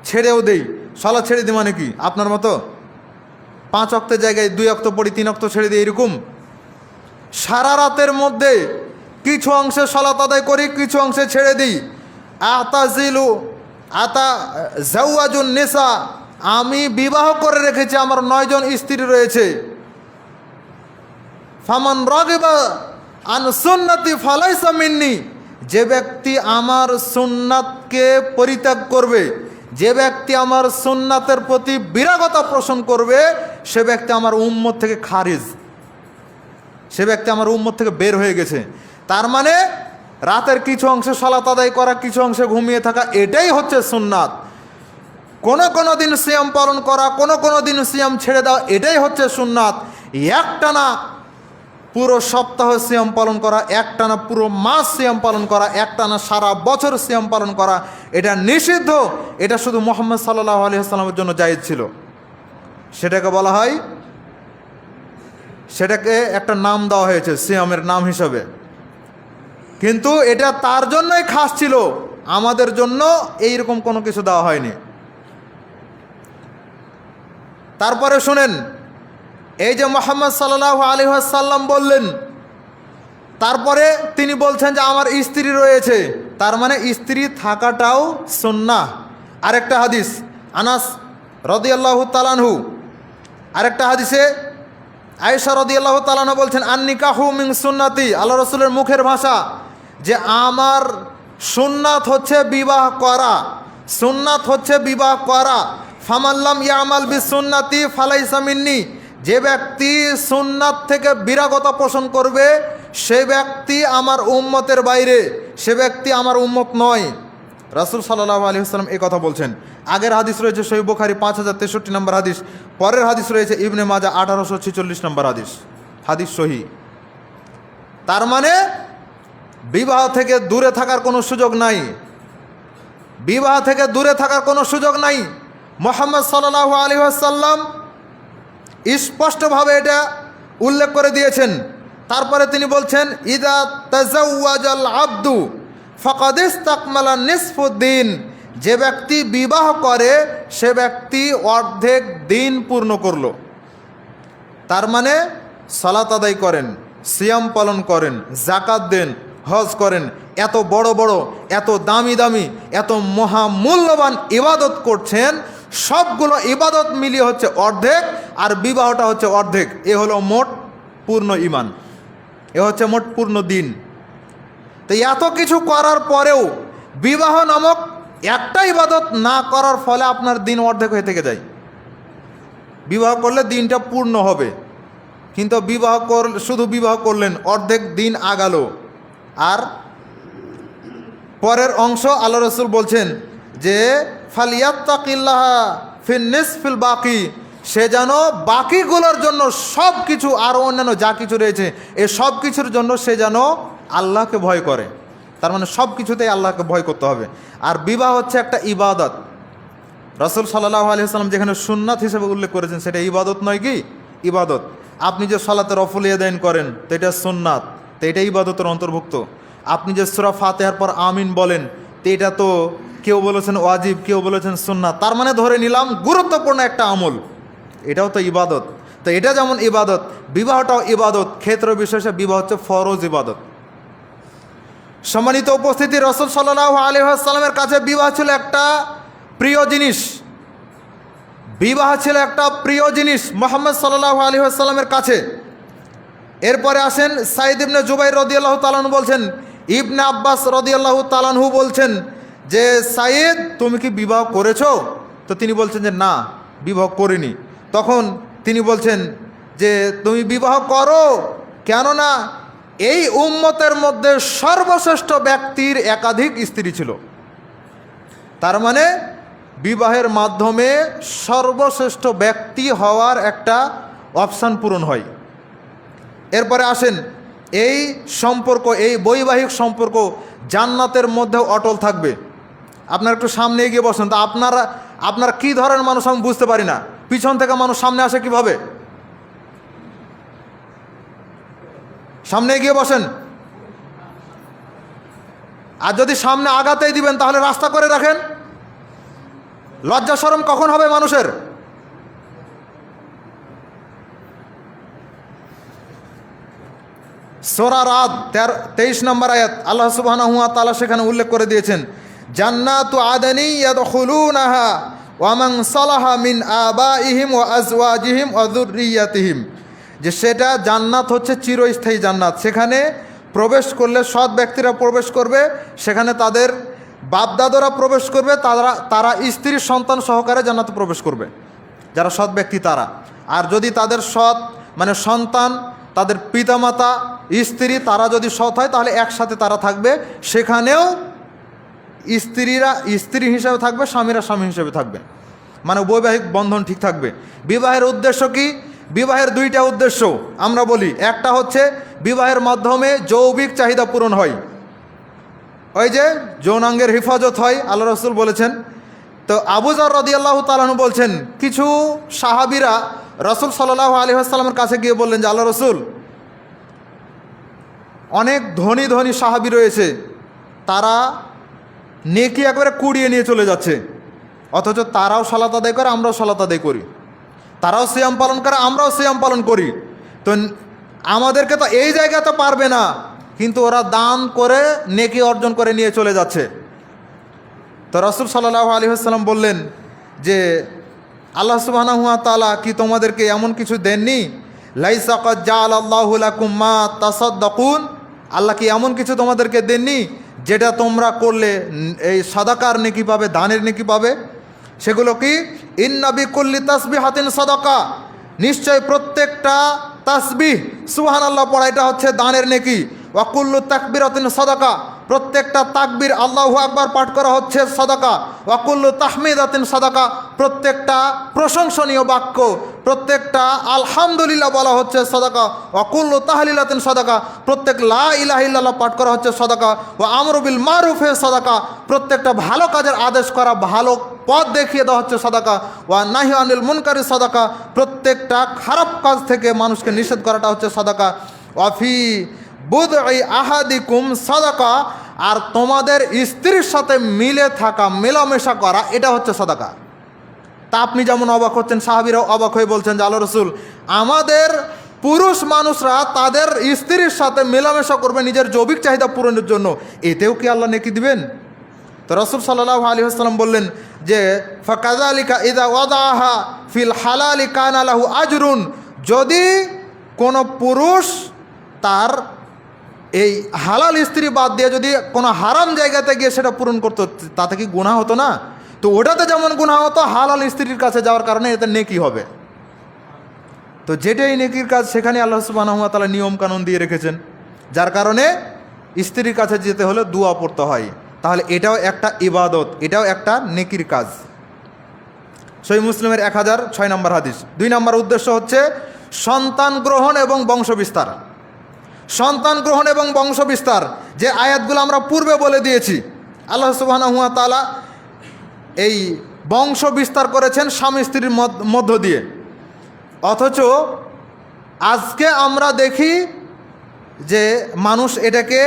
ছেড়েও দেই। সলাত ছেড়ে দিই মানে কি? আপনার মতো 5 ওয়াক্তের জায়গায় 2 ওয়াক্ত পড়ি, 3 ওয়াক্ত ছেড়ে দিই, এরকম। সারা রাতের মধ্যে কিছু অংশে সলাত আদায় করি, কিছু অংশে ছেড়ে দিই। আতাজাওয়াজুন নিসা, আমি বিবাহ করে রেখেছি, আমার 9 জন স্ত্রী রয়েছে। ফামান রাগিবা আন সুন্নতি ফালাইসা মিন্নি, যে ব্যক্তি আমার সুন্নাতকে পরিত্যাগ করবে, যে ব্যক্তি আমার সুন্নাতের প্রতি বিরাগতা পোষণ করবে, সে ব্যক্তি আমার উম্মত থেকে খারিজ, সে ব্যক্তি আমার উম্মত থেকে বের হয়ে গেছে। তার মানে রাতের কিছু অংশে সালাত আদায় করা, কিছু অংশে ঘুমিয়ে থাকা, এটাই হচ্ছে সুন্নাত। কোনো দিন সিয়াম পালন করা, কোনো দিন সিয়াম ছেড়ে দেওয়া, এটাই হচ্ছে সুন্নাত। একটানা পুরো সপ্তাহ সিয়াম পালন করা, একটানা পুরো মাস সিয়াম পালন করা, একটানা সারা বছর সিয়াম পালন করা, এটা নিষিদ্ধ। এটা শুধু মুহাম্মদ সাল্লাল্লাহু আলাইহি ওয়াসাল্লামের জন্য জায়েজ ছিল। সেটাকে বলা হয়, সেটাকে একটা নাম দেওয়া হয়েছে সিয়ামের নাম হিসাবে, কিন্তু এটা তার জন্যই খাস ছিল, আমাদের জন্য এইরকম কোনো কিছু দেওয়া হয়নি। তারপরে শুনেন, এই যে মুহাম্মদ সাল্লাল্লাহু আলাইহি ওয়াসাল্লাম বললেন, তারপরে তিনি বলছেন যে আমার স্ত্রী রয়েছে, তার মানে স্ত্রী থাকাটাও সুন্নাহ। আরেকটা হাদিস, আনাস রাদিয়াল্লাহু তাআলা আনহু, আরেকটা হাদিসে আয়েশা রাদিয়াল্লাহু তাআলা আনহা বলছেন আন-নিকাহু মিন সুন্নতি, আল্লাহ রাসূলের মুখের ভাষা, যে আমার সুন্নাত হচ্ছে বিবাহ করা, সুন্নাত হচ্ছে বিবাহ করা। ফামাল্লাম ইয়ামাল বিসুন্নতি ফালাইসা মিন্নি, যে ব্যক্তি সুন্নাত থেকে বিরাগতা পোষণ করবে, সে ব্যক্তি আমার উম্মতের বাইরে, সে ব্যক্তি আমার উম্মত নয়। রাসূল সাল্লাল্লাহু আলাইহি ওয়াসাল্লাম এই কথা বলছেন। আগের হাদিস রয়েছে সহিহ বুখারী 5063 নম্বর হাদিস, পরের হাদিস রয়েছে ইবনে মাজাহ 1846 নম্বর হাদিস, হাদিস সহিহ। তার মানে বিবাহ থেকে দূরে থাকার কোনো সুযোগ নাই, বিবাহ থেকে দূরে থাকার কোনো সুযোগ নাই। মুহাম্মদ সাল্লাল্লাহু আলাইহি ওয়াসাল্লাম স্পষ্টভাবে এটা উল্লেখ করে দিয়েছেন। তারপরে তিনি বলছেন ইদা তাজাওয়াজাল আবদু ফাকাদ ইসতাকমালা নিসফুদ্দিন, যে ব্যক্তি বিবাহ করে সে ব্যক্তি অর্ধেক দিন পূর্ণ করলো। তার মানে সালাত আদায় করেন, সিয়াম পালন করেন, যাকাত দেন, হজ করেন, এত বড় বড়, এত দামি দামি, এত মহামূল্যবান ইবাদত করছেন, সবগুলো ইবাদত মিলিয়ে হচ্ছে অর্ধেক, আর বিবাহটা হচ্ছে অর্ধেক। এ হলো মোট পূর্ণ ঈমান। এ হচ্ছে মোট পূর্ণ দিন। তো এত কিছু করার পরেও বিবাহ নামক একটা ইবাদত না করার ফলে আপনার দিন অর্ধেক হয়ে থেকে যায়। বিবাহ করলে দিনটা পূর্ণ হবে, কিন্তু শুধু বিবাহ করলেন, অর্ধেক দিন আগালো। আর পরের অংশ আল্লাহ রসুল বলছেন যে ফালিয়াত্তাকিল্লাহা ফিন নিসফিল বাকি, সে যেন বাকিগুলোর জন্য সব কিছু, আরও অন্যান্য যা কিছু রয়েছে এই সব কিছুর জন্য সে যেন আল্লাহকে ভয় করে। তার মানে সব কিছুতেই আল্লাহকে ভয় করতে হবে। আর বিবাহ হচ্ছে একটা ইবাদত। রাসূল সাল্লাল্লাহু আলাইহি ওয়াসাল্লাম যেখানে সুন্নাত হিসেবে উল্লেখ করেছেন সেটা ইবাদত নয় কি? ইবাদত। আপনি যে সালাতে রফল ইয়াদাইন করেন তো এটা সুন্নাত, তো এটা ইবাদতের অন্তর্ভুক্ত। আপনি যে সূরা ফাতিহার পর আমিন বলেন তো এটা তো কেউ বলেছেন ওয়াজিব, কেউ বলেছেন সুন্নাত, তার মানে ধরে নিলাম গুরুত্বপূর্ণ একটা আমল, এটাও তো ইবাদত। তো এটা যেমন ইবাদত, বিবাহটাও ইবাদত। ক্ষেত্র বিশেষে বিবাহ হচ্ছে ফরজ ইবাদত। সম্মানিত উপস্থিতি, রাসূল সাল্লাল্লাহু আলাইহি ওয়াসাল্লামের কাছে বিবাহ ছিল একটা প্রিয় জিনিস। বিবাহ ছিল একটা প্রিয় জিনিস মুহাম্মদ সাল্লাল্লাহু আলাইহি ওয়াসাল্লামের কাছে। এরপরে আসেন সাইদ ইবনে জুবাইর রাদিয়াল্লাহু তাআলা আনহু বলছেন, ইবনে আব্বাস রাদিয়াল্লাহু তাআলা আনহু বলছেন যে সাইদ তুমি কি বিবাহ করেছো? তো তিনি বলছেন যে না, বিবাহ করিনি। তখন তিনি বলছেন যে তুমি বিবাহ করো, কেননা এই উম্মতের মধ্যে সর্বশ্রেষ্ঠ ব্যক্তির একাধিক স্ত্রী ছিল। তার মানে বিবাহের মাধ্যমে সর্বশ্রেষ্ঠ ব্যক্তি হওয়ার একটা অপশান পূরণ হয়। এরপরে আসেন এই সম্পর্ক, এই বৈবাহিক সম্পর্ক জান্নাতের মধ্যেও অটল থাকবে। আপনারা একটু সামনে এগিয়ে বসেন তো। আপনারা কী ধরনের মানুষ আমি বুঝতে পারি না, পিছন থেকে মানুষ সামনে আসে কিভাবে? সামনে এগিয়ে বসেন। আর যদি সামনে আগাতেই দিবেন তাহলে রাস্তা করে রাখেন। লজ্জা শরম কখন হবে মানুষের? সূরা রাদ 23 নম্বর আয়াত আল্লাহ সুবহানাহু ওয়া তাআলা সেখানে উল্লেখ করে দিয়েছেন, জান্নাতু আদনি ইয়াদখুলুনাহা ওয়া মান সালাহা মিন আবাইহিম ওয়া আজওয়াজিহিম ওয়া যুররিয়াতিহিম, যে সেটা জান্নাত হচ্ছে চিরস্থায়ী জান্নাত। সেখানে প্রবেশ করলে সৎ ব্যক্তিরা প্রবেশ করবে, সেখানে তাদের বাপদাদারা প্রবেশ করবে, তারা স্ত্রীর সন্তান সহকারে জান্নাতে প্রবেশ করবে, যারা সৎ ব্যক্তি তারা। আর যদি তাদের সৎ মানে সন্তান, তাদের পিতামাতা, স্ত্রী তারা যদি সৎ হয় তাহলে একসাথে তারা থাকবে সেখানেও। স্ত্রীরা স্ত্রী হিসেবে থাকবে, স্বামীরা স্বামী হিসেবে থাকবে, মানে বৈবাহিক বন্ধন ঠিক থাকবে। বিবাহের উদ্দেশ্য কি? বিবাহের দুইটা উদ্দেশ্য আমরা বলি। একটা হচ্ছে বিবাহের মাধ্যমে যৌবিক চাহিদা পূরণ হয়, ওই যে যৌনাঙ্গের হেফাজত হয়, আল্লাহ রসুল বলেছেন। তো আবু যর রাদিয়াল্লাহু তাআলা আনহু বলছেন, কিছু সাহাবীরা রাসূল সাল্লাল্লাহু আলাইহি ওয়াসাল্লামের কাছে গিয়ে বললেন যে আল্লাহ রসুল, অনেক ধনী ধনী সাহাবী রয়েছে, তারা নেকি একবারে কুড়িয়ে নিয়ে চলে যাচ্ছে, অথচ তারাও সালাত আদায় করে, আমরাও সালাত আদায় করি, তারাও সিয়াম পালন করে, আমরাও সিয়াম পালন করি, তো আমাদেরকে তো এই জায়গাতে পারবে না, কিন্তু ওরা দান করে নেকি অর্জন করে নিয়ে চলে যাচ্ছে। তো রাসূল সাল্লাল্লাহু আলাইহি ওয়াসাল্লাম বললেন যে আল্লাহ সুবহানাহু ওয়া তাআলা কি তোমাদেরকে এমন কিছু দেননি? লাইসা ক্বাদ জাআলাল্লাহু লাকুম মা তাসাদ্দাকুন, আল্লাহ কি এমন কিছু তোমাদেরকে দেননি যেটা তোমরা করলে এই সাদাকার নেকি পাবে, দানের নেকি পাবে? সেগুলো কি? ইন্না বিকুল্লি তাসবিহাতিন সাদাকা, নিশ্চয় প্রত্যেকটা তাসবিহ সুবহানাল্লাহ পড়া এটা হচ্ছে দানের নেকি। ওয়া কুল্লু তাকবীরাতিন সাদাকা, প্রত্যেকটা তাকবীর আল্লাহু আকবার পাঠ করা হচ্ছে সাদাকা। ওয়া কুল্লু তাহমিদাতিন সাদাকা, প্রত্যেকটা প্রশংসনীয় বাক্য, প্রত্যেকটা আলহামদুলিল্লাহ বলা হচ্ছে সাদাকা। ওয়া কুল্লু তাহলিলাতিন সাদাকা, প্রত্যেক লা ইলাহা ইল্লাল্লাহ পাঠ করা হচ্ছে সাদাকা। ওয়া আমরু বিল মারুফে সাদাকা, প্রত্যেকটা ভালো কাজের আদেশ করা, ভালো পথ দেখিয়ে দেওয়া হচ্ছে সাদাকা। ওয়া নাহি আনিল মুনকারি সাদাকা, প্রত্যেকটা খারাপ কাজ থেকে মানুষকে নিষেধ করাটা হচ্ছে সাদাকা। ওয়াফি বুদঈ আহাদিকুম সাদাকা, আর তোমাদের স্ত্রীর সাথে মিলে থাকা, মেলামেশা করা, এটা হচ্ছে সাদাকা। তা আপনি যেমন অবাক হচ্ছেন, সাহাবীরাও অবাক হয়ে বলছেন যে আল্লাহ রসুল, আমাদের পুরুষ মানুষরা তাদের স্ত্রীর সাথে মেলামেশা করবে নিজের যৌবিক চাহিদা পূরণের জন্য, এতেও কি আল্লাহ নেকি দিবেন? তো রাসূল সাল্লাল্লাহু আলাইহি ওয়াসাল্লাম বললেন যে ফাকাযালিকা ইযা ওয়াদাহা ফিল হালালি কানা লাহু আজরুন, যদি কোনো পুরুষ তার এই হালাল স্ত্রী বাদ দিয়ে যদি কোনো হারাম জায়গাতে গিয়ে সেটা পূরণ করতো, তাতে কি গুনাহ হতো না? তো ওটাতে যেমন গুনাহ হতো, হালাল স্ত্রীর কাছে যাওয়ার কারণে এতে নেকি হবে। তো যেটাই নেকির কাজ সেখানে আল্লাহ সুবহানাহু ওয়া তাআলা নিয়ম কানুন দিয়ে রেখেছেন, যার কারণে স্ত্রীর কাছে যেতে হলে দোয়া পড়তে হয়। তাহলে এটাও একটা ইবাদত, এটাও একটা নেকির কাজ। সহিহ মুসলিমের 1006 নম্বর হাদিস। 2 নম্বর উদ্দেশ্য হচ্ছে সন্তান গ্রহণ এবং বংশবিস্তার। সন্তান গ্রহণ এবং বংশবিস্তার যে আয়াতগুলো আমরা পূর্বে বলে দিয়েছি, আল্লাহ সুবহানাহু ওয়া তাআলা এই বংশ বিস্তার করেছেন স্বামী স্ত্রীর মধ্য দিয়ে। অথচ আজকে আমরা দেখি যে মানুষ এটাকে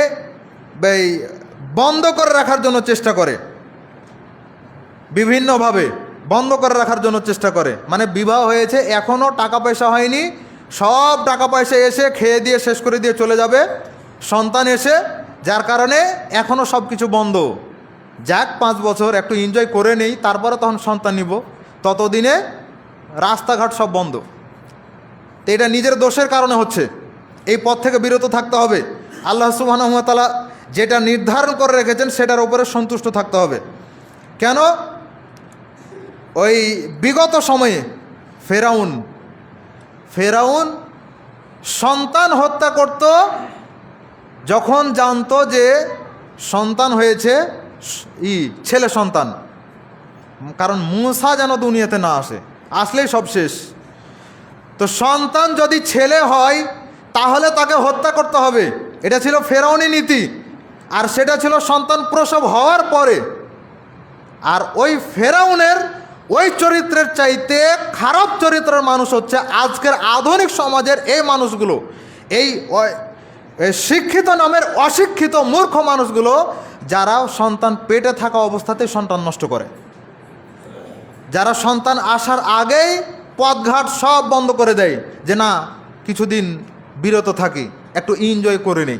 বন্ধ করে রাখার জন্য চেষ্টা করে, বিভিন্নভাবে বন্ধ করে রাখার জন্য চেষ্টা করে। মানে বিবাহ হয়েছে, এখনও টাকা পয়সা হয়নি, সব টাকা পয়সা এসে খেয়ে দিয়ে শেষ করে দিয়ে চলে যাবে সন্তান এসে, যার কারণে এখনও সব কিছু বন্ধ। যাক 5 বছর একটু এনজয় করে নেই, তারপরে তখন সন্তান নিব, ততদিনে রাস্তাঘাট সব বন্ধ। তো এটা নিজের দোষের কারণে হচ্ছে, এই পথ থেকে বিরত থাকতে হবে। আল্লাহ সুবহানাহু ওয়া তাআলা যেটা নির্ধারণ করে রেখেছেন সেটার উপরে সন্তুষ্ট থাকতে হবে। কেন? ওই বিগত সময়ে ফেরাউন সন্তান হত্যা করত যখন জানতো যে সন্তান হয়েছে ছেলে সন্তান, কারণ মূসা যেন দুনিয়াতে না আসলেই সব শেষ। তো সন্তান যদি ছেলে হয় তাহলে তাকে হত্যা করতে হবে, এটা ছিল ফেরাউনি নীতি। আর সেটা ছিল সন্তান প্রসব হওয়ার পরে। আর ওই ফেরাউনের ওই চরিত্রের চাইতে খারাপ চরিত্রের মানুষ হচ্ছে আজকের আধুনিক সমাজের এই মানুষগুলো, এই শিক্ষিত নামের অশিক্ষিত মূর্খ মানুষগুলো, যারা সন্তান পেটে থাকা অবস্থাতেই সন্তান নষ্ট করে, যারা সন্তান আসার আগেই পথঘাট সব বন্ধ করে দেয়, যে না কিছুদিন বিরত থাকি, একটু এনজয় করে নেই।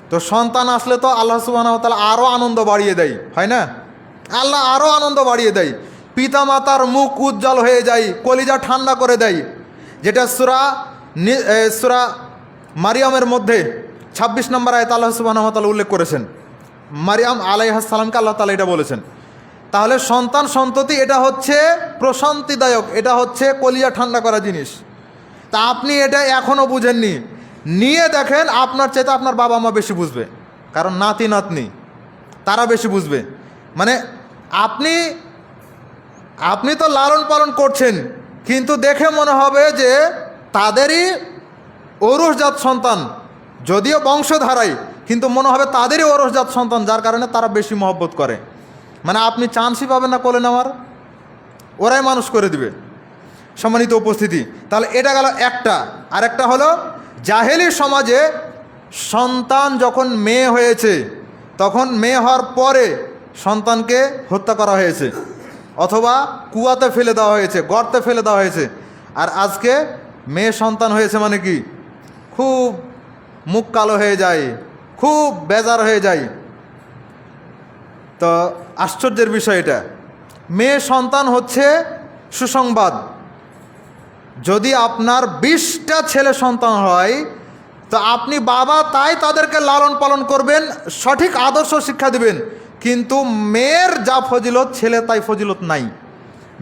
তো সন্তান আসলে তো আল্লাহ সুবহানাহু ওয়া তাআলা আরও আনন্দ বাড়িয়ে দেয়, হয় না? আল্লাহ আরও আনন্দ বাড়িয়ে দেয়, পিতা মাতার মুখ উজ্জ্বল হয়ে যায়, কলিজা ঠান্ডা করে দেয়। যেটা সূরা মারিয়ামের মধ্যে 26 নম্বর আয়াত আল্লাহ সুবহানাহু ওয়া তাআলা উল্লেখ করেছেন, মারিয়াম আলাইহিস সালামকে আল্লাহ তাআলা এটা বলেছেন। তাহলে সন্তান সন্ততি এটা হচ্ছে প্রশান্তিদায়ক, এটা হচ্ছে কলিজা ঠান্ডা করা জিনিস। তা আপনি এটা এখনও বুঝেননি, নিয়ে দেখেন আপনার চাইতে আপনার বাবা মা বেশি বুঝবে, কারণ নাতি নাতনি তারা বেশি বুঝবে। মানে আপনি তো লালন পালন করছেন, কিন্তু দেখে মনে হবে যে তাদেরই ঔরসজাত সন্তান, যদিও বংশধারাই, কিন্তু মনে হবে তাদেরই ঔরসজাত সন্তান, যার কারণে তারা বেশি মহব্বত করে। মানে আপনি চান্সই পাবেন না কোলে নেওয়ার, ওরাই মানুষ করে দিবে। সম্মানিত উপস্থিতি, তাহলে এটা গেল একটা। আরেকটা হলো জাহেলি সমাজে সন্তান যখন মেয়ে হয়েছে, তখন মেয়ে হওয়ার পরে সন্তানকে হত্যা করা হয়েছে, অথবা কুয়াতে ফেলে দেওয়া হয়েছে, গর্তে ফেলে দেওয়া হয়েছে। আর আজকে মেয়ে সন্তান হয়েছে মানে কি খুব মুখ কালো হয়ে যায়, খুব বেজার হয়ে যায়। তো আশ্চর্যের বিষয় এটা, মেয়ে সন্তান হচ্ছে সুসংবাদ। যদি আপনার 20টা ছেলে সন্তান হয়, তো আপনি বাবা তাই তাদেরকে লালন পালন করবেন, সঠিক আদর্শ শিক্ষা দিবেন, কিন্তু মেয়ের যা ফজিলত ছেলে তাই ফজিলত নাই।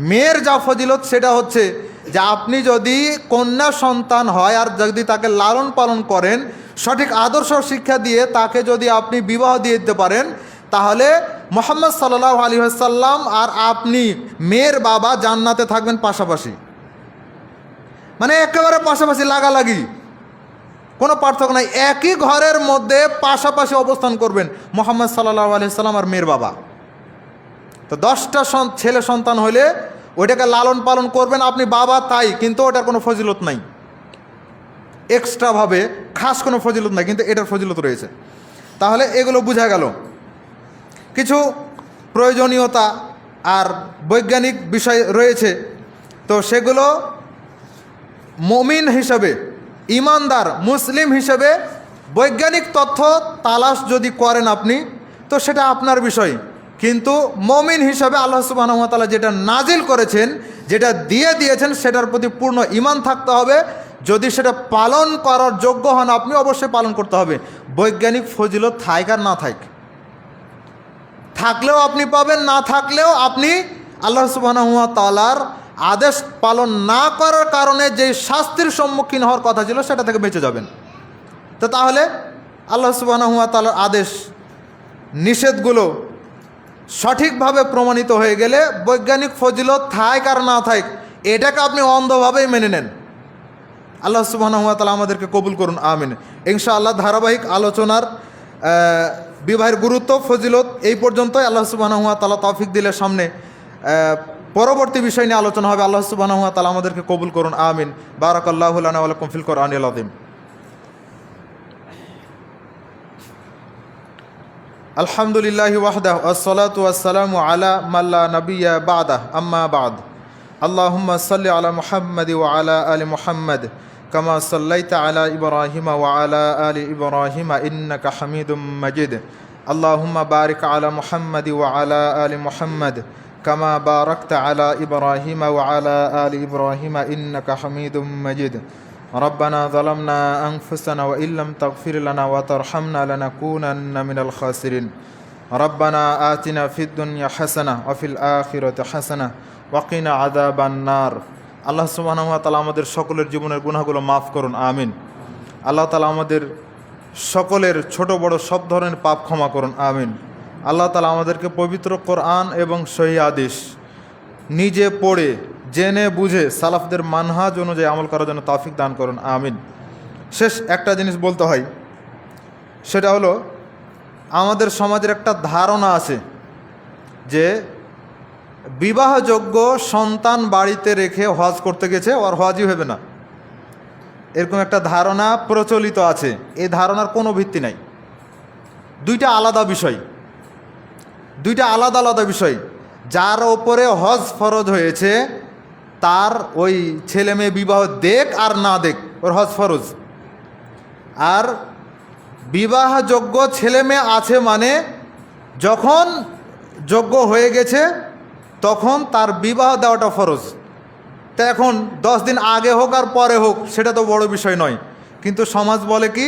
মেয়ের যা ফজিলত সেটা হচ্ছে যে আপনি যদি কন্যা সন্তান হয় আর যদি তাকে লালন পালন করেন, সঠিক আদর্শ শিক্ষা দিয়ে তাকে যদি আপনি বিবাহ দিয়ে দিতে পারেন, তাহলে মুহাম্মদ সাল্লাল্লাহু আলাইহি ওয়াসাল্লাম আর আপনি মেয়ের বাবা জান্নাতে থাকবেন পাশাপাশি। মানে একেবারে পাশাপাশি, লাগালাগি, কোনো পার্থক্য নাই। একই ঘরের মধ্যে পাশাপাশি অবস্থান করবেন মুহাম্মদ সাল্লাল্লাহু আলাইহি ওয়াসাল্লাম আর মেয়ের বাবা। তো 10টা ছেলে সন্তান হলে ওইটাকে লালন পালন করবেন আপনি বাবা তাই, কিন্তু ওটার কোনো ফজিলত নাই, এক্সট্রাভাবে খাস কোনো ফজিলত নাই, কিন্তু এটার ফজিলত রয়েছে। তাহলে এগুলো বোঝা গেল। কিছু প্রয়োজনীয়তা আর বৈজ্ঞানিক বিষয় রয়েছে, তো সেগুলো মুমিন হিসেবে, ইমানদার মুসলিম হিসেবে বৈজ্ঞানিক তথ্য তালাশ যদি করেন আপনি, তো সেটা আপনার বিষয়। কিন্তু মুমিন হিসাবে আল্লাহ সুবহানাহু ওয়া তাআলা যেটা নাজিল করেছেন, যেটা দিয়েছেন, সেটার প্রতি পূর্ণ ঈমান থাকতে হবে। যদি সেটা পালন করার যোগ্য হন আপনি অবশ্যই পালন করতে হবে। বৈজ্ঞানিক ফজিলত থাক আর না থাক, থাকলেও আপনি পাবেন, না থাকলেও আপনি আল্লাহ সুবহানাহু ওয়া তাআলার আদেশ পালন না করার কারণে যে শাস্তির সম্মুখীন হওয়ার কথা ছিল সেটা থেকে বেঁচে যাবেন। তো তাহলে আল্লাহ সুবহানাহু ওয়া তাআলার আদেশ নিষেধগুলো সঠিকভাবে প্রমাণিত হয়ে গেলে বৈজ্ঞানিক ফজিলত থাক আর না থাক এটাকে আপনি অন্ধভাবেই মেনে নেন। আল্লাহ সুবহানাহু ওয়া তাআলা আমাদেরকে কবুল করুন, আমিন। ইনশাআল্লাহ ধারাবাহিক আলোচনার বিবাহের গুরুত্ব ফজিলত এই পর্যন্তই। আল্লাহ সুবহানাহু ওয়া তাআলা তৌফিক দিলে সামনে পরবর্তী বিষয় নিয়ে আলোচনা হবে। আল্লাহ সুবহানাহু ওয়া তাআলা আমাদেরকে কবুল করুন, আমিন। বারাকাল্লাহু লানা ওয়া লাকুম ফিল কোরআনিল আযীম। আলহামদুলিল্লাহি ওয়াহদাহু ওয়াসসালাতু ওয়াসসালামু আলা মান লা নাবিয়্যা বা'দাহু, আম্মা বা'দ। আল্লাহুম্মা সাল্লি আলা মুহাম্মাদ ওয়া আলা আলি মুহাম্মাদ কামা সাল্লাইতা আলা ইব্রাহিম ওয়া আলা আলি ইব্রাহিম ইন্নাকা হামিদুম মাজিদ। আল্লাহুম্মা বারিক আলা মুহাম্মাদ ওয়া আলা আলি মুহাম্মাদ কামা বারাকতা আলা ইব্রাহিম ওয়া আলা আলি ইব্রাহিম ইন্নাকা হামিদুম মাজিদ। ربنا ظلمنا أنفسنا وإن لم تغفر لنا وترحمنا لنكونن من الخاسرين. ربنا آتنا في الدنيا حسنة وفي الآخرة حسنة وقنا عذاب النار. আল্লাহ সুবহানাহু ওয়া তাআলা আমাদের সকলের জীবনের গুনাহগুলো মাফ করুন, আমিন। আল্লাহ তাআলা আমাদের সকলের ছোট বড় সব ধরনের পাপ ক্ষমা করুন, আমিন। আল্লাহ তাআলা আমাদেরকে পবিত্র কোরআন এবং সহিহ হাদিস নিজে পড়ে জেনে বুঝে সালাফদের মানহাজ অনুযায়ী আমল করার জন্য তৌফিক দান করুন, আমিন। শেষ একটা জিনিস বলতে হয়, সেটা হলো আমাদের সমাজের একটা ধারণা আছে যে বিবাহযোগ্য সন্তান বাড়িতে রেখে হজ করতে গেছে ওর হজই হবে না, এরকম একটা ধারণা প্রচলিত আছে। এই ধারণার কোনো ভিত্তি নাই। দুইটা আলাদা বিষয়, দুইটা আলাদা আলাদা বিষয়। যার ওপরে হজ ফরজ হয়েছে তার ওই ছেলে মেয়ে বিবাহ দেখ আর না দেখ ওর হজ ফরজ। আর বিবাহযোগ্য ছেলে মেয়ে আছে মানে যখন যোগ্য হয়ে গেছে তখন তার বিবাহ দেওয়াটা ফরজ। তা এখন 10 দিন আগে হোক আর পরে হোক সেটা তো বড় বিষয় নয়, কিন্তু সমাজ বলে কি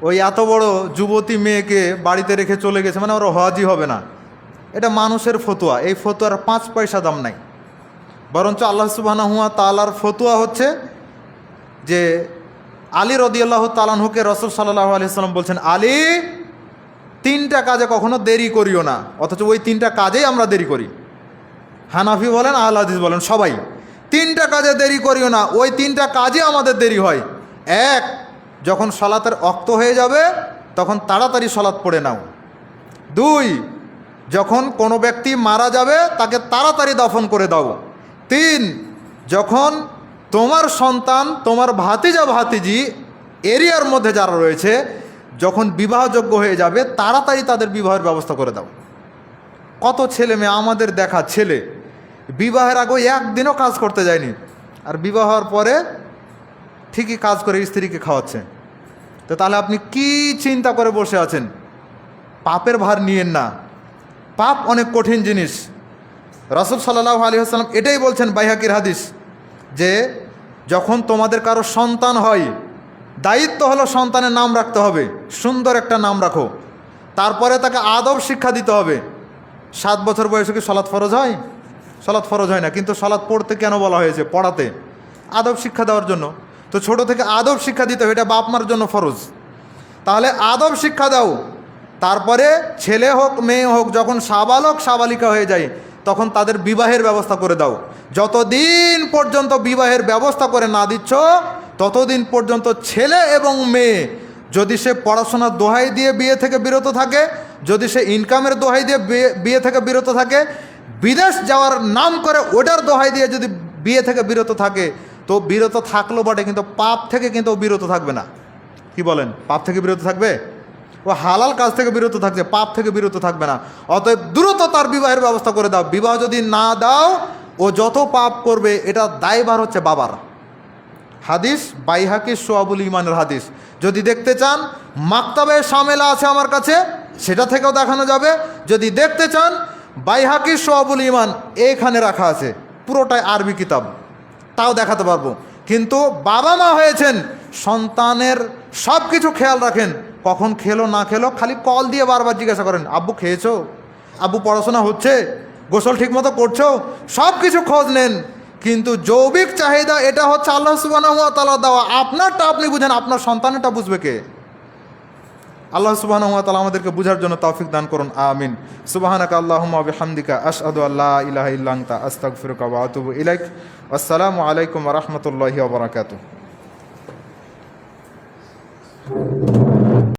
ওই এত বড় যুবতী মেয়েকে বাড়িতে রেখে চলে গেছে মানে ওর হজই হবে না। এটা মানুষের ফতোয়া, এই ফতোয়ার 5 পয়সা দাম নাই। বরঞ্চ আল্লাহ সুবহানাহু ওয়া তাআলার ফতোয়া হচ্ছে যে আলী রাদিয়াল্লাহু তাআলা আনহুকে রাসূল সাল্লাল্লাহু আলাইহি ওয়াসাল্লাম বলছেন, আলী 3টা কাজে কখনো দেরি করিও না। অথচ ওই 3টা কাজেই আমরা দেরি করি। হানাফি বলেন আহলে হাদিস বলেন সবাই 3টা কাজে দেরি করিও না, ওই 3টা কাজে আমাদের দেরি হয়। 1, যখন সালাতের ওয়াক্ত হয়ে যাবে তখন তাড়াতাড়ি সালাত পড়ে নাও। 2, যখন কোনো ব্যক্তি মারা যাবে তাকে তাড়াতাড়ি দাফন করে দাও। 3, যখন তোমার সন্তান তোমার ভাতিজা ভাতিজি এরিয়ার মধ্যে যারা রয়েছে যখন বিবাহযোগ্য হয়ে যাবে তাড়াতাড়ি তাদের বিবাহের ব্যবস্থা করে দাও। কত ছেলে মেয়ে আমাদের দেখা ছেলে বিবাহের আগে একদিনও কাজ করতে যায়নি, আর বিবাহ হওয়ার পরে ঠিকই কাজ করে স্ত্রীকে খাওয়াচ্ছে। তো তাহলে আপনি কি চিন্তা করে বসে আছেন? পাপের ভার নিয়েন না, পাপ অনেক কঠিন জিনিস। রাসূল সাল্লাল্লাহু আলাইহি ওয়াসাল্লাম এটাই বলছেন, বাইহাকির হাদিস, যে যখন তোমাদের কারো সন্তান হয় দায়িত্ব হলো সন্তানের নাম রাখতে হবে, সুন্দর একটা নাম রাখো। তারপরে তাকে আদব শিক্ষা দিতে হবে। 7 বছর বয়সে কি সালাত ফরজ হয়? সালাত ফরজ হয় না, কিন্তু সালাত পড়তে কেন বলা হয়েছে? পড়াতে, আদব শিক্ষা দেওয়ার জন্য। তো ছোট থেকে আদব শিক্ষা দিতে হবে, এটা বাপ মার জন্য ফরজ। তাহলে আদব শিক্ষা দাও। তারপরে ছেলে হোক মেয়ে হোক যখন সাবালক সাবালিকা হয়ে যায় তখন তাদের বিবাহের ব্যবস্থা করে দাও। যতদিন পর্যন্ত বিবাহের ব্যবস্থা করে না দিচ্ছ ততদিন পর্যন্ত ছেলে এবং মেয়ে যদি সে পড়াশোনার দোহাই দিয়ে বিয়ে থেকে বিরত থাকে, যদি সে ইনকামের দোহাই দিয়ে বিয়ে থেকে বিরত থাকে, বিদেশ যাওয়ার নাম করে ওটার দোহাই দিয়ে যদি বিয়ে থেকে বিরত থাকে, তো বিরত থাকলো বটে কিন্তু পাপ থেকে কিন্তু বিরত থাকবে না। কি বলেন? পাপ থেকে বিরত থাকবে? ও হালাল কাজ থেকে বিরত থাকছে, পাপ থেকে বিরত থাকবে না। অতএব দ্রুত তার বিবাহের ব্যবস্থা করে দাও। বিবাহ যদি না দাও ও যত পাপ করবে এটা দায়ভার হচ্ছে বাবার। হাদিস বাইহাকি শুআবুল ঈমানের হাদিস। যদি দেখতে চান মাকতাবে শামেলা আছে আমার কাছে, সেটা থেকেও দেখানো যাবে। যদি দেখতে চান বাইহাকি শুআবুল ঈমান এখানে রাখা আছে, পুরোটাই আরবি কিতাব, তাও দেখাতে পারবো। কিন্তু বাবা মা হয়েছেন, সন্তানের সব কিছু খেয়াল রাখেন, কখন খেলো না খেলো খালি কল দিয়ে বারবার জিজ্ঞাসা করেন, আব্বু খেয়েছো, আব্বু পড়াশোনা হচ্ছে, গোসল ঠিকমতো করছো, সব কিছু খোঁজ নেন। কিন্তু যৌবিক চাহিদা এটা হচ্ছে আল্লাহ সুবহানাহু ওয়া তাআলা দেওয়া, আপনারটা আপনি বুঝেন, আপনার সন্তানেরটা বুঝবে কে? আল্লাহ সুবহানাহু ওয়া তাআলা আমাদেরকে বুঝার জন্য তৌফিক দান করুন, আমিন। সুবহানাকা আল্লাহুম্মা ওয়া বিহামদিকা আশহাদু আল্লা ইলাহা ইল্লা আনতা আস্তাগফিরুকা ওয়া আতুবু ইলাইক। আসসালামু আলাইকুম ওয়া রাহমাতুল্লাহি ওয়া বারাকাতুহু।